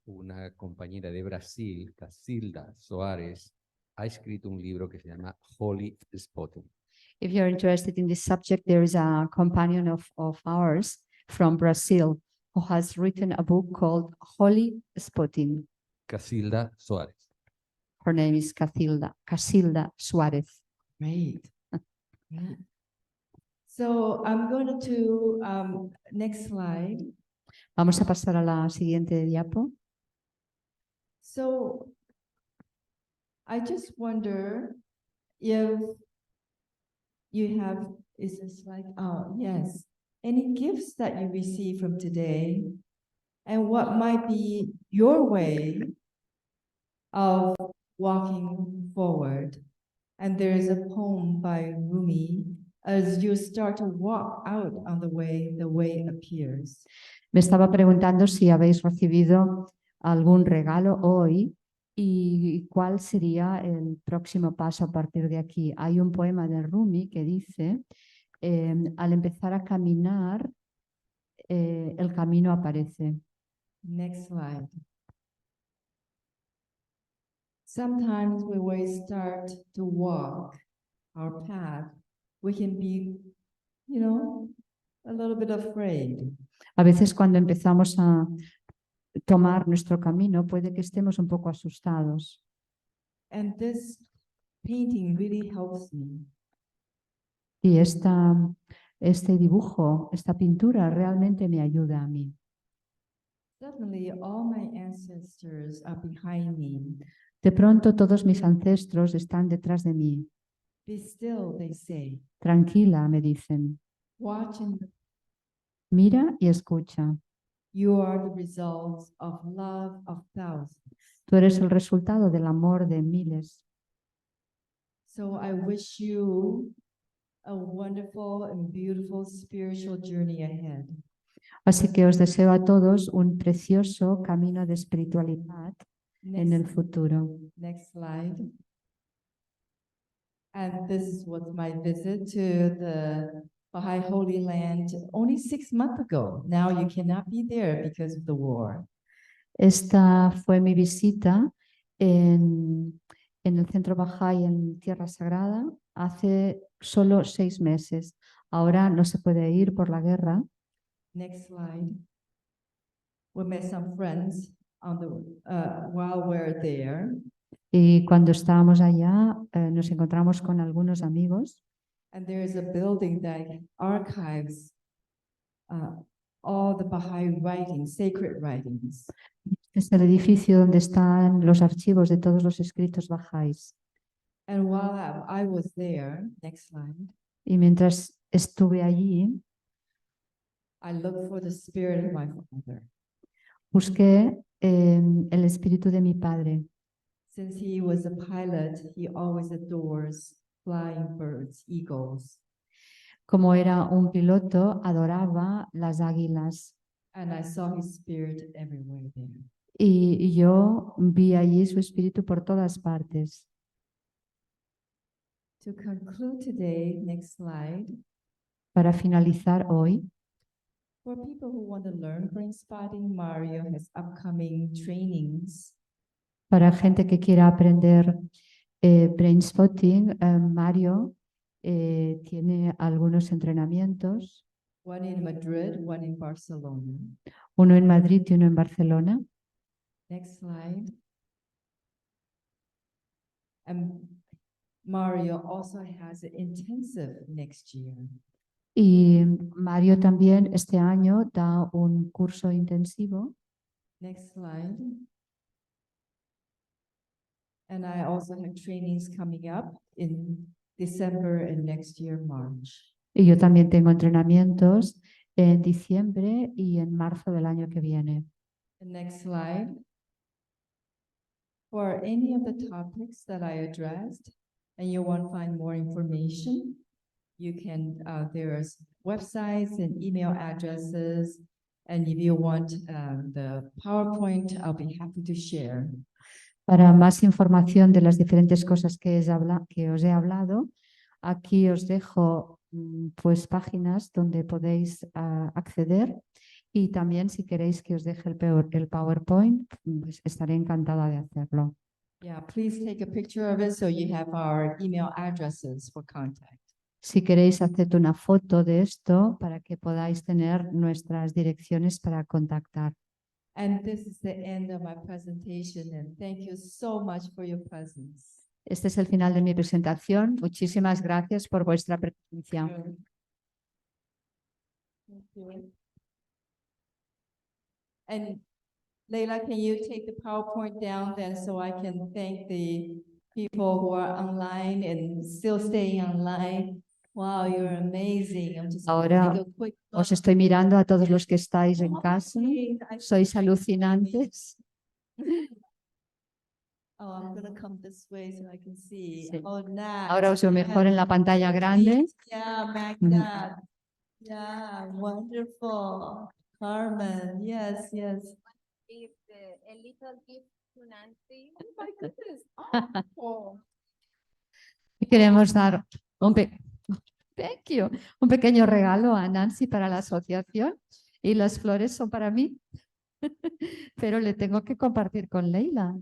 una compañera de Brasil, Cacilda Soares, ha escrito un libro que se llama Holy Spotting. If you're interested in this subject, there is a companion of ours from Brazil who has written a book called Holy Spotting. Cacilda Soares. Her name is Cacilda Suárez. Great. Yeah. So I'm going to, next slide. Vamos a pasar a la siguiente diapo. So I just wonder if you have, is this like, oh, yes, any gifts that you receive from today and what might be your way of walking forward. And there is a poem by Rumi, as you start to walk out on the way appears. Me estaba preguntando si habéis recibido algún regalo hoy y cuál sería el próximo paso a partir de aquí. Hay un poema de Rumi que dice, al empezar a caminar, el camino aparece. Next slide. Sometimes when we start to walk our path, we can be, you know, a little bit afraid. A veces cuando empezamos a tomar nuestro camino, puede que estemos un poco asustados. And this painting really helps me. Y este dibujo, esta pintura realmente me ayuda a mí. Suddenly, all my ancestors are behind me. De pronto todos mis ancestros están detrás de mí. Be still, they say. Tranquila, me dicen. Watch and Mira y escucha. you are the results of love of thousands. Tú eres el resultado del amor de miles. So I wish you a wonderful and beautiful spiritual journey ahead. Así que os deseo a todos un precioso camino de espiritualidad en el futuro. Next slide. And this was my visit to the Baha'i Holy Land only 6 months ago. Now you cannot be there because of the war. Esta fue mi visita en el Centro Bahá'í en Tierra Sagrada hace solo 6 meses. Ahora no se puede ir por la guerra. Next slide. We met some friends on the while we're there. Y cuando estábamos allá, nos encontramos con algunos amigos. And there is a building that archives all the Baha'i writings, sacred writings. Es el edificio donde están los archivos de todos los escritos bahá'ís. And while I was there, next slide, Y mientras estuve allí, I looked for the spirit of my father. busqué el espíritu de mi padre. Since he was a pilot, he always adores flying birds, eagles. Como era un piloto, adoraba las águilas. And I saw his spirit everywhere there. Y yo vi allí su espíritu por todas partes. To conclude today, next slide, Para finalizar hoy, for people who want to learn Brainspotting, Mario has upcoming trainings. para gente que quiera aprender Brainspotting, Mario tiene algunos entrenamientos, One in Madrid, one in Barcelona. uno en Madrid y uno en Barcelona. Next slide. And Mario also has an intensive next year. Y Mario también este año da un curso intensivo. Next slide. And I also have trainings coming up in December and next year, March. Y yo también tengo entrenamientos en diciembre y en marzo del año que viene. The next slide. For any of the topics that I addressed and you want to find more information, you can, there's websites and email addresses. And if you want the PowerPoint, I'll be happy to share. Para más información de las diferentes cosas que os he hablado, aquí os dejo pues páginas donde podéis acceder, y también si queréis que os deje el PowerPoint, pues estaré encantada de hacerlo. Yeah, please take a picture of it so you have our email addresses for contact. Si queréis, haced una foto de esto para que podáis tener nuestras direcciones para contactar. And this is the end of my presentation, and thank you so much for your presence. Este es el final de mi presentación. Muchísimas gracias por vuestra presencia. Thank you. And Leila, can you take the PowerPoint down then so I can thank the people who are online and still staying online? Wow, you're amazing. I'm just gonna Ahora take a quick os look. estoy mirando a todos los que estáis en casa. Sois alucinantes. Oh, I'm gonna come this way so I can see. Sí. Oh, Nat. Ahora os veo mejor en la pantalla grande. Yeah, Magda. Yeah, wonderful. Carmen, yes, yes. A little gift to Nancy. Oh my goodness. Oh. Y queremos dar un pequeño regalo a Nancy para la asociación, y las flores son para mí, pero le tengo que compartir con Leila.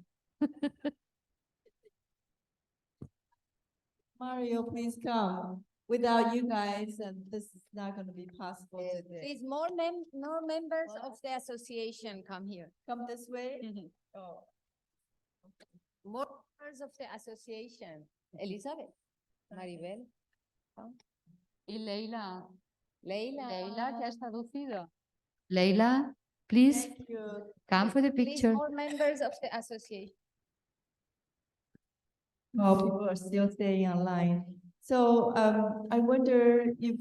Mario, please come. Without you guys, and this is not going to be possible today. Please, more members of the association come here. Come this way. Oh. More members of the association. Elizabeth, Maribel. Y Leila. Leila. ¿qué has traducido? Leila, please Thank you. come for the Please, picture. more members of the association. Oh, people are still staying online. So I wonder if,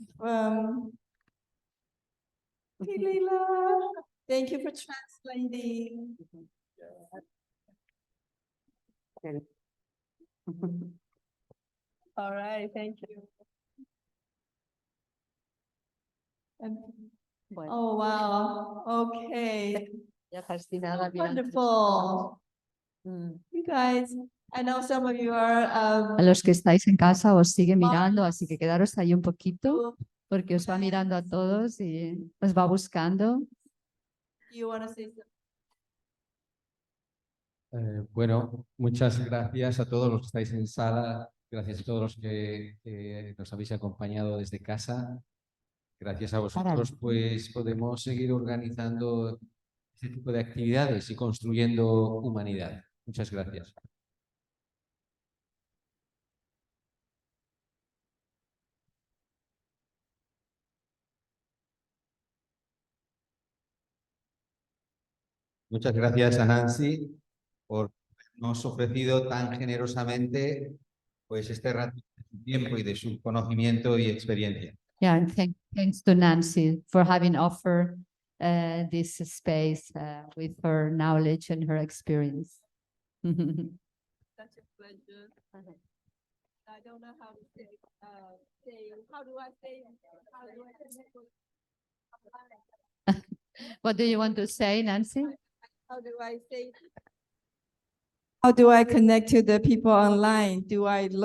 hey, Leila, thank you for translating. All right, thank you. And, oh, wow, okay. Ya fascinada. Wonderful. You guys, I know some of you are. A los que estáis en casa os sigue mirando, así que quedaros ahí un poquito, porque os va mirando a todos y os va buscando. You want to say something? Bueno, muchas gracias a todos los que estáis en sala, gracias a todos los que nos habéis acompañado desde casa. Gracias a vosotros, pues podemos seguir organizando este tipo de actividades y construyendo humanidad. Muchas gracias. Muchas gracias a Nancy por habernos ofrecido tan generosamente pues este rato de su tiempo y de su conocimiento y experiencia. Yeah, and thanks to Nancy for having offered this space with her knowledge and her experience. Such a pleasure. I don't know how to say, how do I connect with- What do you want to say, Nancy? How do I say? How do I connect to the people online? Do I look